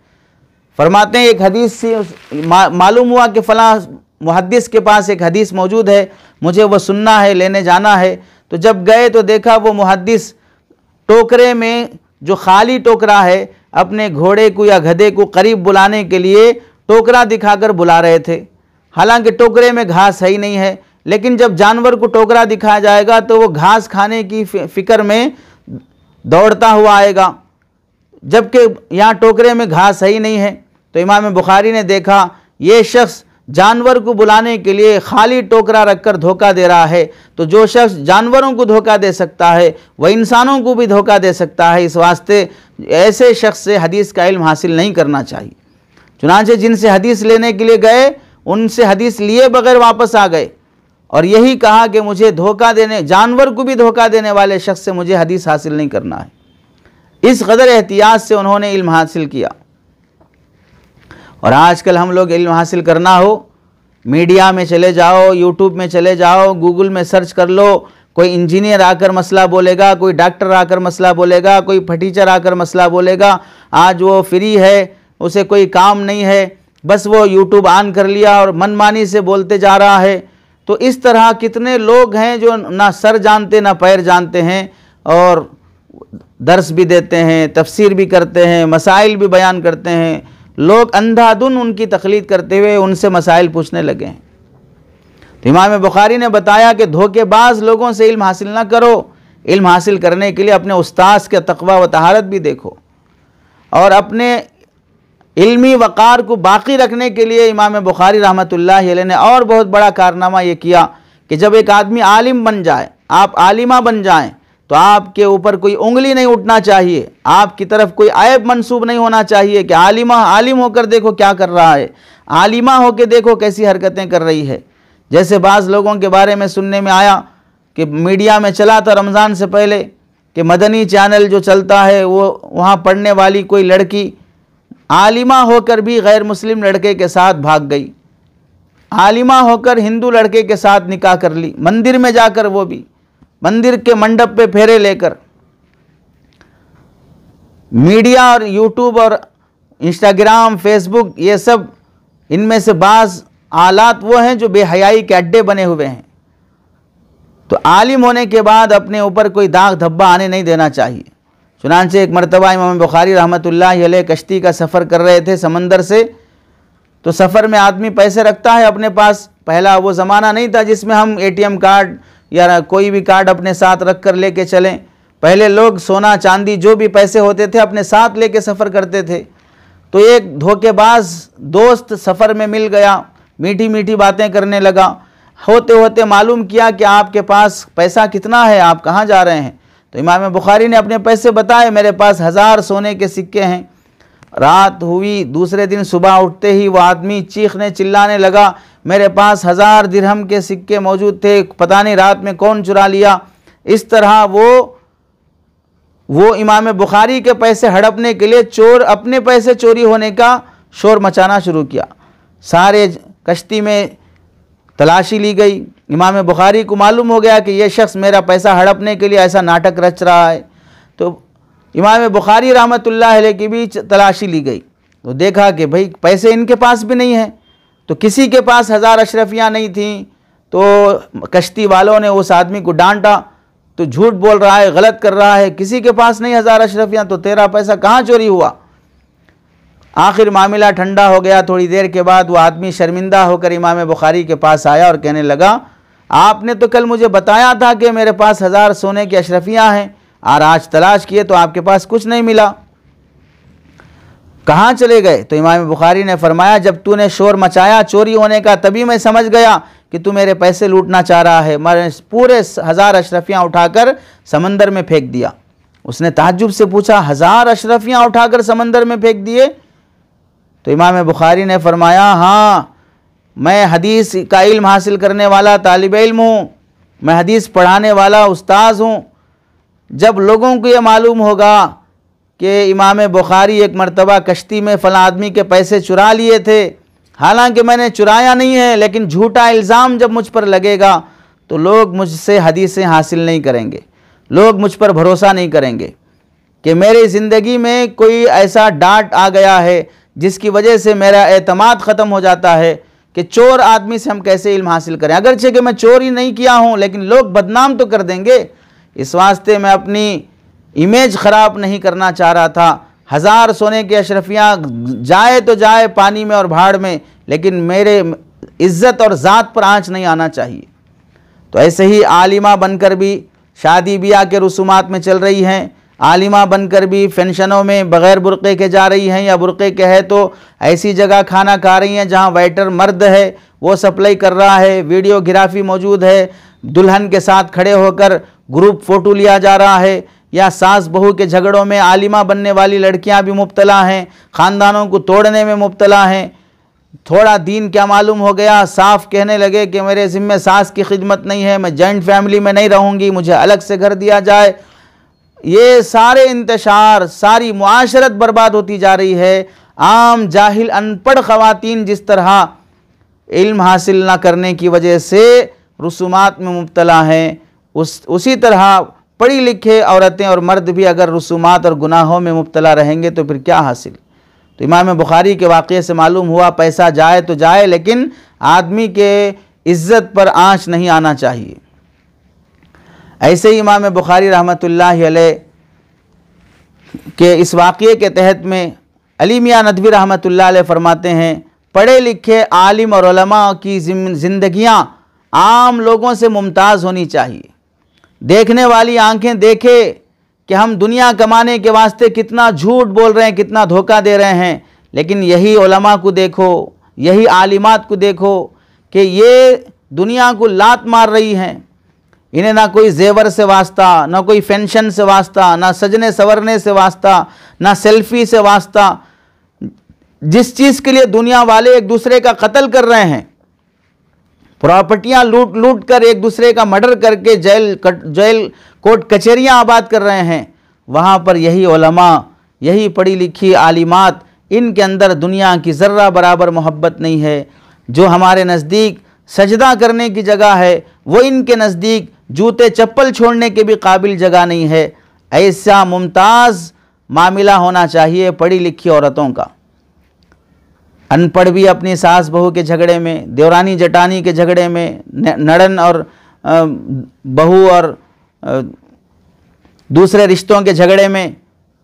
फरमाते हैं एक हदीस से मालूम हुआ कि फ़लाँ मुहद्दिस के पास एक हदीस मौजूद है, मुझे वो सुनना है, लेने जाना है। तो जब गए तो देखा वो मुहद्दिस टोकरे में, जो खाली टोकरा है, अपने घोड़े को या गधे को करीब बुलाने के लिए टोकरा दिखाकर बुला रहे थे। हालांकि टोकरे में घास है ही नहीं है, लेकिन जब जानवर को टोकरा दिखाया जाएगा तो वो घास खाने की फ़िक्र में दौड़ता हुआ आएगा, जबकि यहाँ टोकरे में घास है ही नहीं है। तो इमाम बुखारी ने देखा ये शख्स जानवर को बुलाने के लिए खाली टोकरा रखकर धोखा दे रहा है, तो जो शख्स जानवरों को धोखा दे सकता है वह इंसानों को भी धोखा दे सकता है। इस वास्ते ऐसे शख्स से हदीस का इल्म हासिल नहीं करना चाहिए। चुनांचे जिनसे हदीस लेने के लिए गए उनसे हदीस लिए बगैर वापस आ गए और यही कहा कि मुझे धोखा देने, जानवर को भी धोखा देने वाले शख्स से मुझे हदीस हासिल नहीं करना है। इस कदर एहतियात से उन्होंने इल्म हासिल किया। और आजकल हम लोग इल्म हासिल करना हो, मीडिया में चले जाओ, यूट्यूब में चले जाओ, गूगल में सर्च कर लो, कोई इंजीनियर आकर मसला बोलेगा, कोई डॉक्टर आकर मसला बोलेगा, कोई फटीचर आकर मसला बोलेगा। आज वो फ्री है, उसे कोई काम नहीं है, बस वो यूट्यूब ऑन कर लिया और मनमानी से बोलते जा रहा है। तो इस तरह कितने लोग हैं जो ना सर जानते ना पैर जानते हैं और दर्स भी देते हैं, तफसीर भी करते हैं, मसाइल भी बयान करते हैं। लोग अंधाधुन उनकी तकलीद करते हुए उनसे मसाइल पूछने लगे हैं। तो इमाम बुखारी ने बताया कि धोखेबाज लोगों से इल्म हासिल ना करो, इल्म हासिल करने के लिए अपने उस्ताद के तक़वा व तहारत भी देखो। और अपने इल्मी वक़ार को बाकी रखने के लिए इमाम बुखारी रहमतुल्लाहि अलैह ने और बहुत बड़ा कारनामा ये किया कि जब एक आदमी आलिम बन जाए, आप आलिमा बन जाएं, तो आपके ऊपर कोई उंगली नहीं उठना चाहिए, आपकी तरफ कोई ऐब मंसूब नहीं होना चाहिए कि आलिमा आलिम होकर देखो क्या कर रहा है, आलिमा होकर देखो कैसी हरकतें कर रही है। जैसे बाज़ लोगों के बारे में सुनने में आया कि मीडिया में चला था रमज़ान से पहले कि मदनी चैनल जो चलता है वो वहाँ पढ़ने वाली कोई लड़की आलिमा होकर भी गैर मुस्लिम लड़के के साथ भाग गई, आलिमा होकर हिंदू लड़के के साथ निकाह कर ली, मंदिर में जाकर, वो भी मंदिर के मंडप पे फेरे लेकर। मीडिया और यूट्यूब और इंस्टाग्राम, फेसबुक, ये सब इनमें से बाज़ आलात वो हैं जो बेहयाई के अड्डे बने हुए हैं। तो आलिम होने के बाद अपने ऊपर कोई दाग धब्बा आने नहीं देना चाहिए। चुनांचे एक मरतबा इमाम बुखारी रहमतुल्लाहि अलैह कश्ती का सफ़र कर रहे थे समंदर से, तो सफ़र में आदमी पैसे रखता है अपने पास। पहला वो ज़माना नहीं था जिसमें हम ATM कार्ड या कोई भी कार्ड अपने साथ रख कर लेके चलें। पहले लोग सोना चांदी जो भी पैसे होते थे अपने साथ लेके सफ़र करते थे। तो एक धोखेबाज दोस्त सफ़र में मिल गया, मीठी मीठी बातें करने लगा। होते होते मालूम किया कि आपके पास पैसा कितना है, आप कहाँ जा रहे हैं। तो इमाम बुखारी ने अपने पैसे बताए, मेरे पास 1000 सोने के सिक्के हैं। रात हुई, दूसरे दिन सुबह उठते ही वो आदमी चीखने चिल्लाने लगा, मेरे पास 1000 दिरहम के सिक्के मौजूद थे, पता नहीं रात में कौन चुरा लिया। इस तरह वो इमाम बुखारी के पैसे हड़पने के लिए चोर अपने पैसे चोरी होने का शोर मचाना शुरू किया। सारे कश्ती में तलाशी ली गई। इमाम बुखारी को मालूम हो गया कि यह शख्स मेरा पैसा हड़पने के लिए ऐसा नाटक रच रहा है। तो इमाम बुखारी रहमतुल्लाह अलैह की भी तलाशी ली गई। तो देखा कि भाई पैसे इनके पास भी नहीं हैं। तो किसी के पास 1000 अशरफियाँ नहीं थीं। तो कश्ती वालों ने उस आदमी को डांटा, तो झूठ बोल रहा है, गलत कर रहा है, किसी के पास नहीं 1000 अशरफियाँ, तो तेरा पैसा कहाँ चोरी हुआ। आखिर मामला ठंडा हो गया। थोड़ी देर के बाद वो आदमी शर्मिंदा होकर इमाम बुखारी के पास आया और कहने लगा, आपने तो कल मुझे बताया था कि मेरे पास 1000 सोने की अशरफियाँ हैं, और आज तलाश किए तो आपके पास कुछ नहीं मिला, कहाँ चले गए। तो इमाम बुखारी ने फरमाया, जब तूने शोर मचाया चोरी होने का, तभी मैं समझ गया कि तू मेरे पैसे लूटना चाह रहा है। मैंने पूरे 1000 अशरफियाँ उठाकर समंदर में फेंक दिया। उसने ताज्जुब से पूछा, 1000 अशरफियाँ उठाकर समंदर में फेंक दिए। तो इमाम बुखारी ने फरमाया, हाँ, मैं हदीस का इल्म हासिल करने वाला तालिब इल्म हूँ, मैं हदीस पढ़ाने वाला उस्ताद हूँ। जब लोगों को ये मालूम होगा कि इमाम बुखारी एक मरतबा कश्ती में फ़लाँ आदमी के पैसे चुरा लिए थे, हालांकि मैंने चुराया नहीं है, लेकिन झूठा इल्ज़ाम जब मुझ पर लगेगा तो लोग मुझसे हदीसें हासिल नहीं करेंगे, लोग मुझ पर भरोसा नहीं करेंगे कि मेरी ज़िंदगी में कोई ऐसा डांट आ गया है जिसकी वजह से मेरा एतमाद ख़त्म हो जाता है कि चोर आदमी से हम कैसे इल्म हासिल करें। अगरचे कि मैं चोरी नहीं किया हूँ, लेकिन लोग बदनाम तो कर देंगे। इस वास्ते मैं अपनी इमेज ख़राब नहीं करना चाह रहा था। 1000 सोने की अशरफियाँ जाए तो जाए पानी में और भाड़ में, लेकिन मेरे इज़्ज़त और ज़ात पर आँच नहीं आना चाहिए। तो ऐसे ही आलिमा बनकर भी शादी ब्याह के रसूमात में चल रही हैं, आलिमा बनकर भी फंक्शनों में बग़ैर बुरक़े के जा रही हैं, या बुरक़े के है तो ऐसी जगह खाना खा रही हैं जहाँ वेटर मर्द है, वो सप्लाई कर रहा है, वीडियोग्राफी मौजूद है, दुल्हन के साथ खड़े होकर ग्रुप फ़ोटो लिया जा रहा है, या सास बहू के झगड़ों में आलिमा बनने वाली लड़कियां भी मुब्तला हैं, ख़ानदानों को तोड़ने में मुब्तला हैं। थोड़ा दीन क्या मालूम हो गया, साफ कहने लगे कि मेरे ज़िम्मे सास की खिदमत नहीं है, मैं जॉइंट फैमिली में नहीं रहूँगी, मुझे अलग से घर दिया जाए। ये सारे इंतशार, सारी मुआशरत बर्बाद होती जा रही है। आम जाहिल अनपढ़ ख़वातीन जिस तरह इल्म हासिल ना करने की वजह से रसूमात में मुब्तला हैं, उसी तरह पढ़ी लिखे औरतें और मर्द भी अगर रसूमात और गुनाहों में मुब्तला रहेंगे तो फिर क्या हासिल। तो इमाम बुखारी के वाक़े से मालूम हुआ, पैसा जाए तो जाए, लेकिन आदमी के इज़्ज़त पर आँच नहीं आना चाहिए। ऐसे ही इमाम बुखारी रहमतुल्लाह अलैह के इस वाक़े के तहत में अली मियाँ नदवी रहमतुल्लाह अलैह फरमाते हैं, पढ़े लिखे आलिम और उलमा की ज़िंदगियाँ आम लोगों से मुमताज़ होनी चाहिए। देखने वाली आंखें देखे कि हम दुनिया कमाने के वास्ते कितना झूठ बोल रहे हैं, कितना धोखा दे रहे हैं, लेकिन यही उलमा को देखो, यही आलिमात को देखो कि ये दुनिया को लात मार रही हैं। इन्हें ना कोई जेवर से वास्ता, ना कोई फैशन से वास्ता, ना सजने संवरने से वास्ता, ना सेल्फी से वास्ता। जिस चीज़ के लिए दुनिया वाले एक दूसरे का कत्ल कर रहे हैं, प्रॉपर्टियां लूट लूट कर एक दूसरे का मर्डर करके जेल कोर्ट कचहरियां आबाद कर रहे हैं, वहाँ पर यही उलमा, यही पढ़ी लिखी आलिमात, इनके अंदर दुनिया की ज़र्रा बराबर मोहब्बत नहीं है। जो हमारे नज़दीक सजदा करने की जगह है, वो इनके नज़दीक जूते चप्पल छोड़ने के भी काबिल जगह नहीं है। ऐसा मुमताज़ मामला होना चाहिए पढ़ी लिखी औरतों का। अनपढ़ भी अपनी सास बहू के झगड़े में, देवरानी जटानी के झगड़े में, नड़न और बहू और दूसरे रिश्तों के झगड़े में,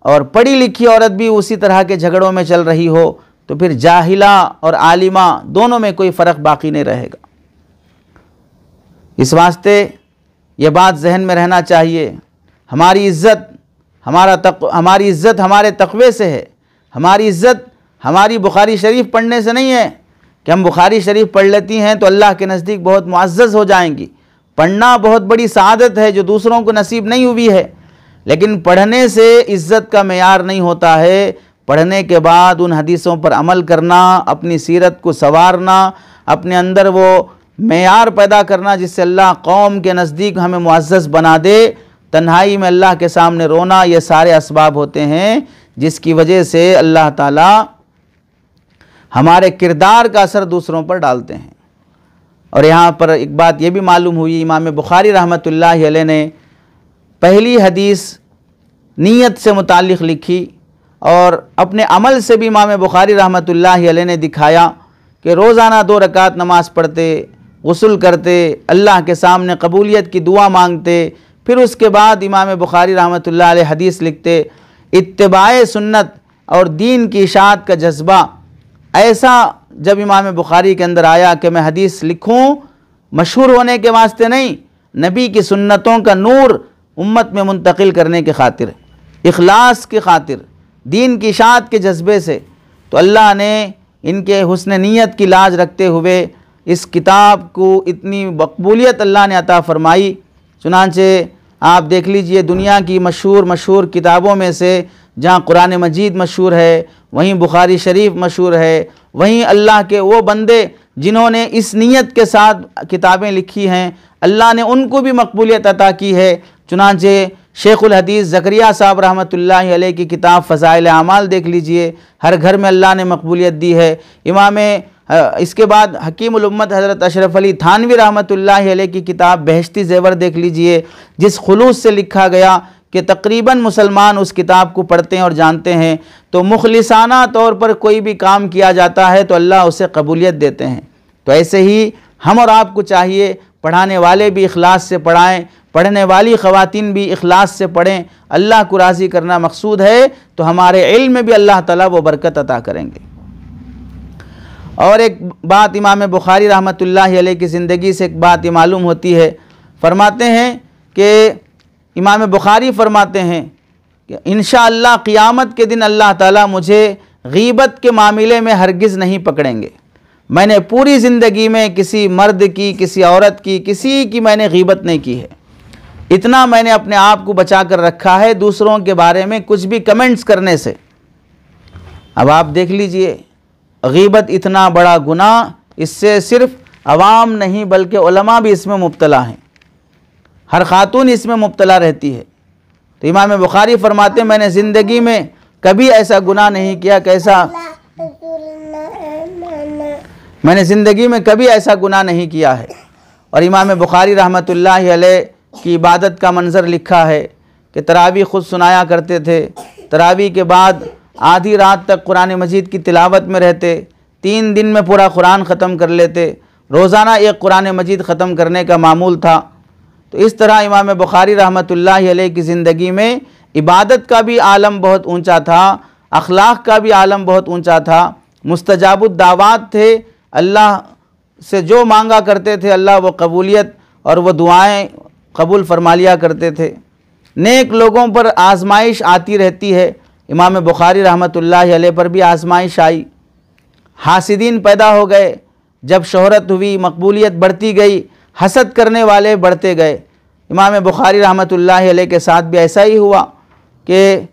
और पढ़ी लिखी औरत भी उसी तरह के झगड़ों में चल रही हो, तो फिर जाहिला और आलिमा दोनों में कोई फ़र्क बाकी नहीं रहेगा। इस वास्ते ये बात जहन में रहना चाहिए, हमारी इज़्ज़त हमारे तक़वे से है। हमारी इज़्ज़त हमारी बुखारी शरीफ पढ़ने से नहीं है कि हम बुखारी शरीफ पढ़ लेती हैं तो अल्लाह के नज़दीक बहुत मुअज़्ज़ज़ हो जाएंगी। पढ़ना बहुत बड़ी सआदत है जो दूसरों को नसीब नहीं हुई है, लेकिन पढ़ने से इज़्ज़त का मेयार नहीं होता है। पढ़ने के बाद उन हदीसों पर अमल करना, अपनी सीरत को संवारना, अपने अंदर वो मेयार पैदा करना जिससे अल्लाह कौम के नज़दीक हमें मुअज़्ज़ज़ बना दे, तन्हाई में अल्लाह के सामने रोना, ये सारे असबाब होते हैं जिसकी वजह से अल्लाह ताला हमारे किरदार का असर दूसरों पर डालते हैं। और यहाँ पर एक बात ये भी मालूम हुई, इमाम बुखारी रहमतुल्लाहि अलैह ने पहली हदीस नीयत से मुताल्लिक़ लिखी और अपने अमल से भी इमाम बुखारी रहमतुल्लाहि अलैह ने दिखाया कि रोज़ाना 2 रकात नमाज़ पढ़ते, गुस्ल करते, अल्लाह के सामने कबूलियत की दुआ मांगते, फिर उसके बाद इमाम बुखारी रहमतुल्लाहि अलैह हदीस लिखते। इत्तिबाए सुन्नत और दीन की इशाअत का जज्बा ऐसा जब इमाम बुखारी के अंदर आया कि मैं हदीस लिखूं मशहूर होने के वास्ते नहीं, नबी की सुन्नतों का नूर उम्मत में मुंतकिल करने के खातिर, इखलास के खातिर, दीन की इशाअत के जज्बे से, तो अल्लाह ने इनके हुस्न नीयत की लाज रखते हुए इस किताब को इतनी मकबूलियत अल्लाह ने अता फ़रमाई। चुनांचे आप देख लीजिए दुनिया की मशहूर किताबों में से जहाँ कुरान मजीद मशहूर है, वहीं बुखारी शरीफ मशहूर है, वहीं अल्लाह के वो बंदे जिन्होंने इस नीयत के साथ किताबें लिखी हैं, अल्लाह ने उनको भी मकबूलियत अता की है। चुनांचे शेखुल हदीस ज़करिया साहब रहमतुल्लाहि अलैह की किताब फ़ज़ाइल आमाल देख लीजिए, हर घर में अल्लाह ने मकबूलियत दी है। इसके बाद हकीमुल उम्मत हज़रत अशरफ अली थानवी रहमतुल्लाहि अलैह की किताब बहश्ती ज़ेवर देख लीजिए, जिस खुलूस से लिखा गया कि तकरीबन मुसलमान उस किताब को पढ़ते हैं और जानते हैं। तो मुखलिसाना तौर पर कोई भी काम किया जाता है तो अल्लाह उसे कबूलियत देते हैं। तो ऐसे ही हम और आपको चाहिए पढ़ाने वाले भी इखलास से पढ़ाएं, पढ़ने वाली ख़वातीन भी इखलास से पढ़ें। अल्लाह को राज़ी करना मकसूद है तो हमारे इल्म में भी अल्लाह ताला वो बरकत अता करेंगे। और एक बात इमाम बुखारी रहमतुल्लाहि अलैह की ज़िंदगी से एक बात ये मालूम होती है, फरमाते हैं कि इमाम बुखारी फरमाते हैं कि इंशाअल्लाह क़ियामत के दिन अल्लाह ताला मुझे गीबत के मामले में हरगिज़ नहीं पकड़ेंगे। मैंने पूरी ज़िंदगी में किसी मर्द की, किसी औरत की, किसी की मैंने गीबत नहीं की है। इतना मैंने अपने आप को बचा कर रखा है दूसरों के बारे में कुछ भी कमेंट्स करने से। अब आप देख लीजिए गीबत इतना बड़ा गुनाह, इससे सिर्फ अवाम नहीं बल्कि उलमा भी इसमें मुब्तला हैं, हर खातून इसमें मुब्तला रहती है। तो इमाम बुखारी फरमाते मैंने ज़िंदगी में कभी ऐसा गुनाह नहीं किया, मैंने ज़िंदगी में कभी ऐसा गुनाह नहीं किया है। और इमाम बुखारी रहमतुल्लाहि अलैह की इबादत का मंज़र लिखा है कि तरावी ख़ुद सुनाया करते थे, तरावी के बाद आधी रात तक कुरान मजीद की तिलावत में रहते, 3 दिन में पूरा कुरान ख़त्म कर लेते, रोज़ाना एक कुरान मजीद ख़त्म करने का मामूल था। तो इस तरह इमाम बुखारी रहमतुल्लाहि अलैह की ज़िंदगी में इबादत का भी आलम बहुत ऊंचा था, अखलाक का भी आलम बहुत ऊंचा था, मुस्तजाबुद दावात थे, अल्लाह से जो मांगा करते थे अल्लाह वो कबूलियत और वो दुआएं कबूल फरमा लिया करते थे। नेक लोगों पर आजमाइश आती रहती है, इमाम बुखारी रहमतुल्लाहि अलैह पर भी आजमाइश आई, हासिदीन पैदा हो गए, जब शोहरत हुई मकबूलियत बढ़ती गई, हसद करने वाले बढ़ते गए। इमाम बुखारी रहमतुल्लाहि अलैह के साथ भी ऐसा ही हुआ कि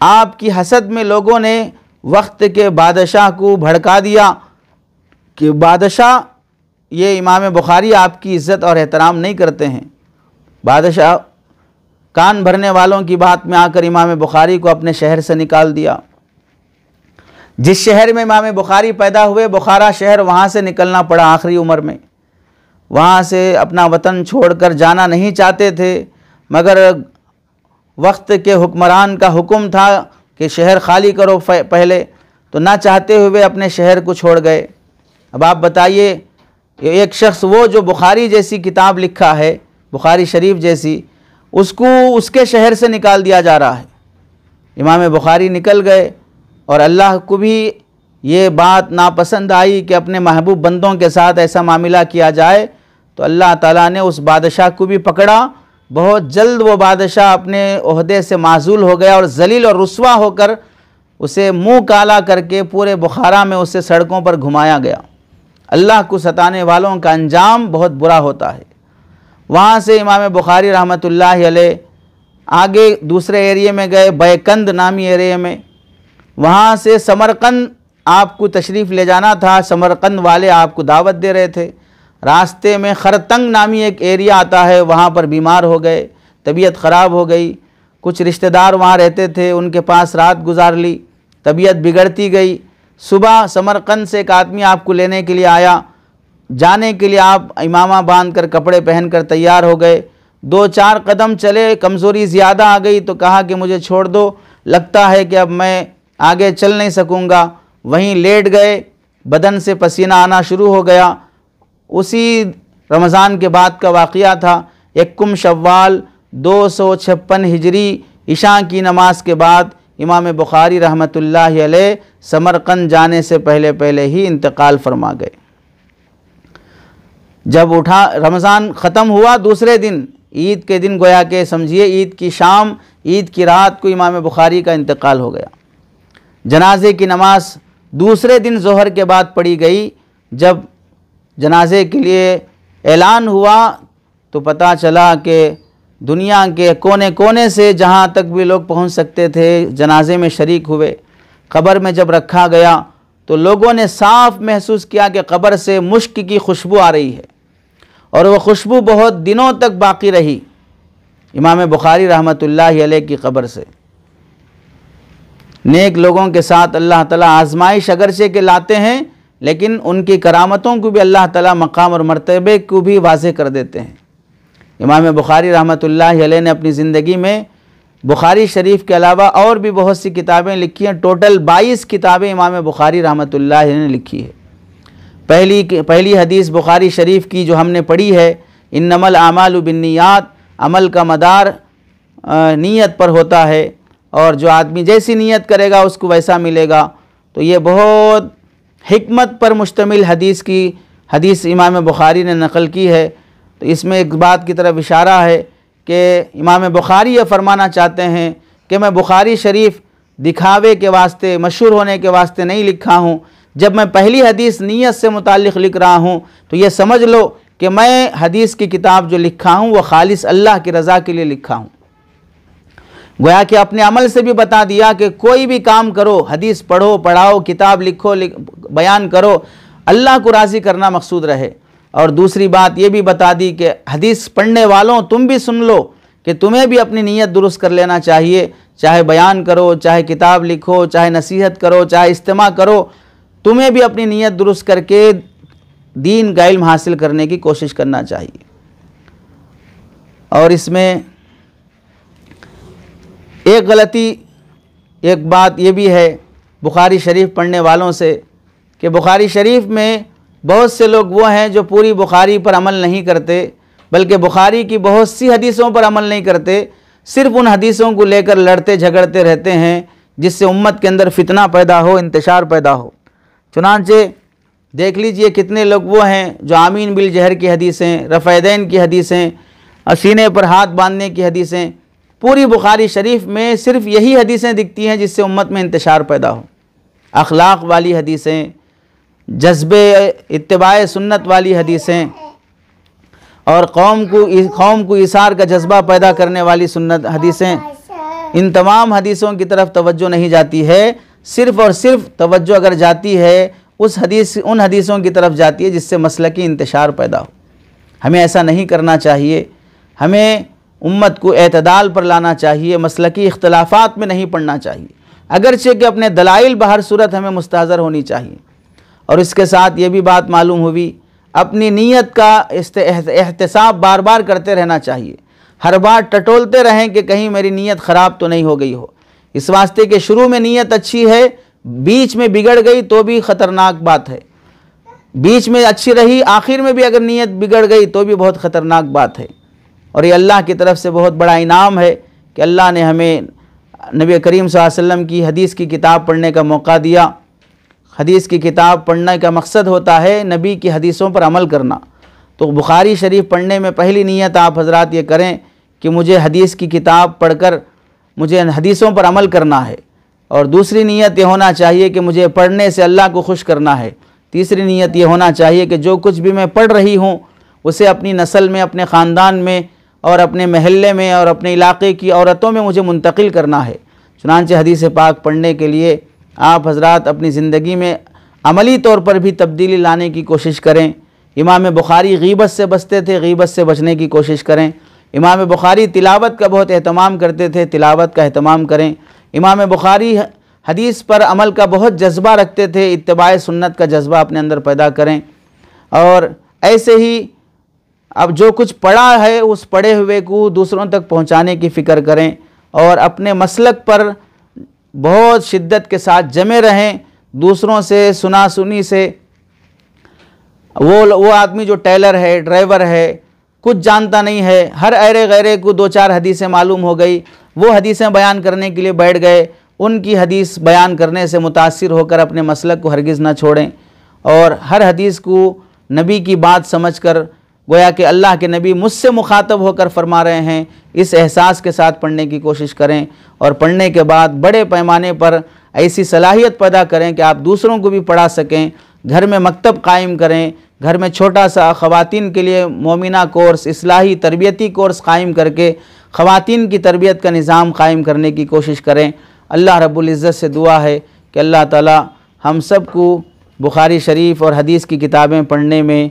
आपकी हसद में लोगों ने वक्त के बादशाह को भड़का दिया कि बादशाह ये इमाम बुखारी आपकी इज़्ज़त और एहतराम नहीं करते हैं। बादशाह कान भरने वालों की बात में आकर इमाम बुखारी को अपने शहर से निकाल दिया। जिस शहर में इमाम बुखारी पैदा हुए, बुखारा शहर, वहाँ से निकलना पड़ा आखिरी उम्र में। वहाँ से अपना वतन छोड़कर जाना नहीं चाहते थे, मगर वक्त के हुक्मरान का हुक्म था कि शहर खाली करो पहले, तो ना चाहते हुए अपने शहर को छोड़ गए। अब आप बताइए, एक शख्स वो जो बुखारी जैसी किताब लिखा है, बुखारी शरीफ जैसी, उसको उसके शहर से निकाल दिया जा रहा है। इमाम बुखारी निकल गए और अल्लाह को भी ये बात नापसंद आई कि अपने महबूब बंदों के साथ ऐसा मामला किया जाए, तो अल्लाह ताला ने उस बादशाह को भी पकड़ा। बहुत जल्द वो बादशाह अपने ओहदे से माजूल हो गया और जलील और रुस्वा होकर उसे मुंह काला करके पूरे बुखारा में उसे सड़कों पर घुमाया गया। अल्लाह को सताने वालों का अंजाम बहुत बुरा होता है। वहाँ से इमाम बुखारी रहमतुल्लाहि अलैह आगे दूसरे एरिया में गए, बैकंद नामी एरिया में। वहाँ से समरकंद आपको तशरीफ़ ले जाना था, समरकंद वाले आपको दावत दे रहे थे। रास्ते में खरतंग नामी एक एरिया आता है, वहाँ पर बीमार हो गए, तबीयत ख़राब हो गई। कुछ रिश्तेदार वहाँ रहते थे, उनके पास रात गुजार ली, तबीयत बिगड़ती गई। सुबह समरकंद से एक आदमी आपको लेने के लिए आया। जाने के लिए आप इमामा बांध कर कपड़े पहन कर तैयार हो गए। 2-4 कदम चले, कमज़ोरी ज़्यादा आ गई तो कहा कि मुझे छोड़ दो, लगता है कि अब मैं आगे चल नहीं सकूँगा। वहीं लेट गए, बदन से पसीना आना शुरू हो गया। उसी रमज़ान के बाद का वाक़या था। 1 शव्वाल 256 हिजरी इशा की नमाज के बाद इमाम बुखारी रहमतुल्लाहि अलैह समरकंद जाने से पहले पहले ही इंतकाल फरमा गए। जब उठा रमज़ान ख़त्म हुआ, दूसरे दिन ईद के दिन, गोया के समझिए ईद की शाम, ईद की रात को इमाम बुखारी का इंतकाल हो गया। जनाजे की नमाज दूसरे दिन ज़ोहर के बाद पढ़ी गई। जब जनाजे के लिए ऐलान हुआ तो पता चला कि दुनिया के कोने कोने से जहाँ तक भी लोग पहुँच सकते थे जनाजे में शरीक हुए। क़ब्र में जब रखा गया तो लोगों ने साफ महसूस किया कि क़ब्र से मुश्क की खुशबू आ रही है, और वह खुशबू बहुत दिनों तक बाकी रही इमाम बुखारी रहमतुल्लाहि अलैह की क़ब्र से। नेक लोगों के साथ अल्लाह ताला आजमाइश अगरचे के लाते हैं, लेकिन उनकी करामतों को भी अल्लाह ताला मकाम और मर्तबे को भी वाज़ेह कर देते हैं। इमाम बुखारी रहमतुल्लाहि अलैह ने अपनी ज़िंदगी में बुखारी शरीफ के अलावा और भी बहुत सी किताबें लिखी हैं। टोटल 22 किताबें इमाम बुखारी रहमतुल्लाहि अलैह ने लिखी है। पहली हदीस बुखारी शरीफ की जो हमने पढ़ी है, इन्नमल आमालु बिन्नियात, अमल का मदार नीयत पर होता है और जो आदमी जैसी नीयत करेगा उसको वैसा मिलेगा। तो ये बहुत हिकमत पर मुश्तमिल हदीस इमाम बुखारी ने नकल की है। तो इसमें एक बात की तरफ इशारा है कि इमाम बुखारी ये फरमाना चाहते हैं कि मैं बुखारी शरीफ दिखावे के वास्ते, मशहूर होने के वास्ते नहीं लिखा हूँ। जब मैं पहली हदीस नीयत से मुताल्लिक़ लिख रहा हूँ तो ये समझ लो कि मैं हदीस की किताब जो लिखा हूँ वो खालिस अल्लाह की रज़ा के लिए लिखा हूँ। गोया कि अपने अमल से भी बता दिया कि कोई भी काम करो, हदीस पढ़ो, पढ़ाओ, किताब लिखो, बयान करो, अल्लाह को राज़ी करना मकसूद रहे। और दूसरी बात ये भी बता दी कि हदीस पढ़ने वालों तुम भी सुन लो कि तुम्हें भी अपनी नीयत दुरुस्त कर लेना चाहिए। चाहे बयान करो, चाहे किताब लिखो, चाहे नसीहत करो, चाहे इज्तिमा करो, तुम्हें भी अपनी नीयत दुरुस्त करके दीन का इल्म हासिल करने की कोशिश करना चाहिए। और इसमें एक गलती, एक बात ये भी है बुखारी शरीफ पढ़ने वालों से कि बुखारी शरीफ में बहुत से लोग वो हैं जो पूरी बुखारी पर अमल नहीं करते, बल्कि बुखारी की बहुत सी हदीसों पर अमल नहीं करते, सिर्फ उन हदीसों को लेकर लड़ते झगड़ते रहते हैं जिससे उम्मत के अंदर फितना पैदा हो, इंतशार पैदा हो। चुनांचे देख लीजिए कितने लोग वो हैं जो आमीन बिल जहर की हदीसें, रफ़ैदैन की हदीसें, सीने पर हाथ बांधने की हदीसें, पूरी बुखारी शरीफ में सिर्फ यही हदीसें दिखती हैं जिससे उम्मत में इंतशार पैदा हो। अखलाक वाली हदीसें, जज्बे इत्तिबाए सुन्नत वाली हदीसें और कौम को इसार का जज्बा पैदा करने वाली सुन्नत हदीसें, इन तमाम हदीसों की तरफ तवज्जो नहीं जाती है। सिर्फ़ और सिर्फ तवज्जो अगर जाती है उन हदीसों की तरफ जाती है जिससे मसलकी इंतशार पैदा हो। हमें ऐसा नहीं करना चाहिए। हमें उम्मत को एतदाल पर लाना चाहिए, मसलकी इख्तलाफात में नहीं पड़ना चाहिए, अगरचे कि अपने दलाइल बहर सूरत हमें मुस्तहज़र होनी चाहिए। और इसके साथ ये भी बात मालूम हुई, अपनी नीयत का एहतिसाब बार बार करते रहना चाहिए। हर बार टटोलते रहें कि कहीं मेरी नीयत ख़राब तो नहीं हो गई हो। इस वास्ते कि शुरू में नीयत अच्छी है, बीच में बिगड़ गई तो भी ख़तरनाक बात है। बीच में अच्छी रही, आखिर में भी अगर नीयत बिगड़ गई तो भी बहुत ख़तरनाक बात है। और ये अल्लाह की तरफ से बहुत बड़ा इनाम है कि अल्लाह ने हमें नबी करीम सल्लल्लाहु अलैहि वसल्लम की हदीस की किताब पढ़ने का मौका दिया। हदीस की किताब पढ़ने का मकसद होता है नबी की हदीसों पर अमल करना। तो बुखारी शरीफ पढ़ने में पहली नीयत आप हजरात ये करें कि मुझे हदीस की किताब पढ़कर मुझे हदीसों पर अमल करना है। और दूसरी नीयत ये होना चाहिए कि मुझे पढ़ने से अल्लाह को खुश करना है। तीसरी नीयत ये होना चाहिए कि जो कुछ भी मैं पढ़ रही हूँ उसे अपनी नस्ल में, अपने ख़ानदान में और अपने महल्ले में और अपने इलाके की औरतों में मुझे मुंतकिल करना है। चुनांचे हदीस पाक पढ़ने के लिए आप हजरात अपनी ज़िंदगी में अमली तौर पर भी तब्दीली लाने की कोशिश करें। इमाम बुखारी गीबत से बचते थे, गीबत से बचने की कोशिश करें। इमाम बुखारी तिलावत का बहुत एहतमाम करते थे, तिलावत का एहतमाम करें। इमाम बुखारी हदीस पर अमल का बहुत जज्बा रखते थे, इत्तिबाए सुन्नत का जज्बा अपने अंदर पैदा करें। और ऐसे ही अब जो कुछ पढ़ा है उस पढ़े हुए को दूसरों तक पहुंचाने की फ़िक्र करें और अपने मसलक पर बहुत शिद्दत के साथ जमे रहें। दूसरों से सुना सुनी से वो आदमी जो टेलर है, ड्राइवर है, कुछ जानता नहीं है, हर अरे गैरे को 2-4 हदीसें मालूम हो गई, वो हदीसें बयान करने के लिए बैठ गए, उनकी हदीस बयान करने से मुतासिर होकर अपने मसलक को हरगिज़ ना छोड़ें। और हर हदीस को नबी की बात समझकर, गोया कि अल्लाह के नबी मुझसे मुखातब होकर फरमा रहे हैं, इस एहसास के साथ पढ़ने की कोशिश करें। और पढ़ने के बाद बड़े पैमाने पर ऐसी सलाहियत पैदा करें कि आप दूसरों को भी पढ़ा सकें। घर में मकतब कायम करें, घर में छोटा सा ख़वातीन के लिए मोमिना कोर्स, इस्लाही तरबियती कोर्स कायम करके ख़वातीन की तरबियत का निज़ाम कायम करने की कोशिश करें। अल्लाह रब्बुल इज़्ज़त से दुआ है कि अल्लाह ताला हम सब को बुखारी शरीफ और हदीस की किताबें पढ़ने में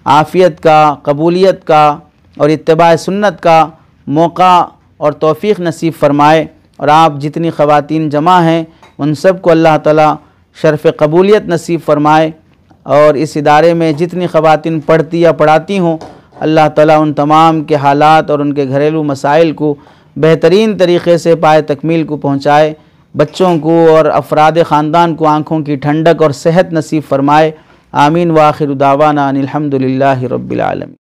आफ़ियत का, कबूलियत का और इत्तिबा सुन्नत का मौका और तौफ़ीक़ नसीब फ़रमाए। और आप जितनी ख़वातीन जमा हैं उन सब को अल्लाह ताला शर्फ़ कबूलियत नसीब फ़रमाए। और इस इदारे में जितनी ख़वातीन पढ़ती या पढ़ाती हों, अल्लाह ताला उन तमाम के हालात और उनके घरेलू मसाइल को बेहतरीन तरीक़े से पाए तकमील को पहुँचाए। बच्चों को और अफराद ख़ानदान को आँखों की ठंडक और सेहत नसीब फ़रमाए। आमीन व आखिर दावाना अनिल हम्दुलिल्लाहि रब्बिल आलमीन।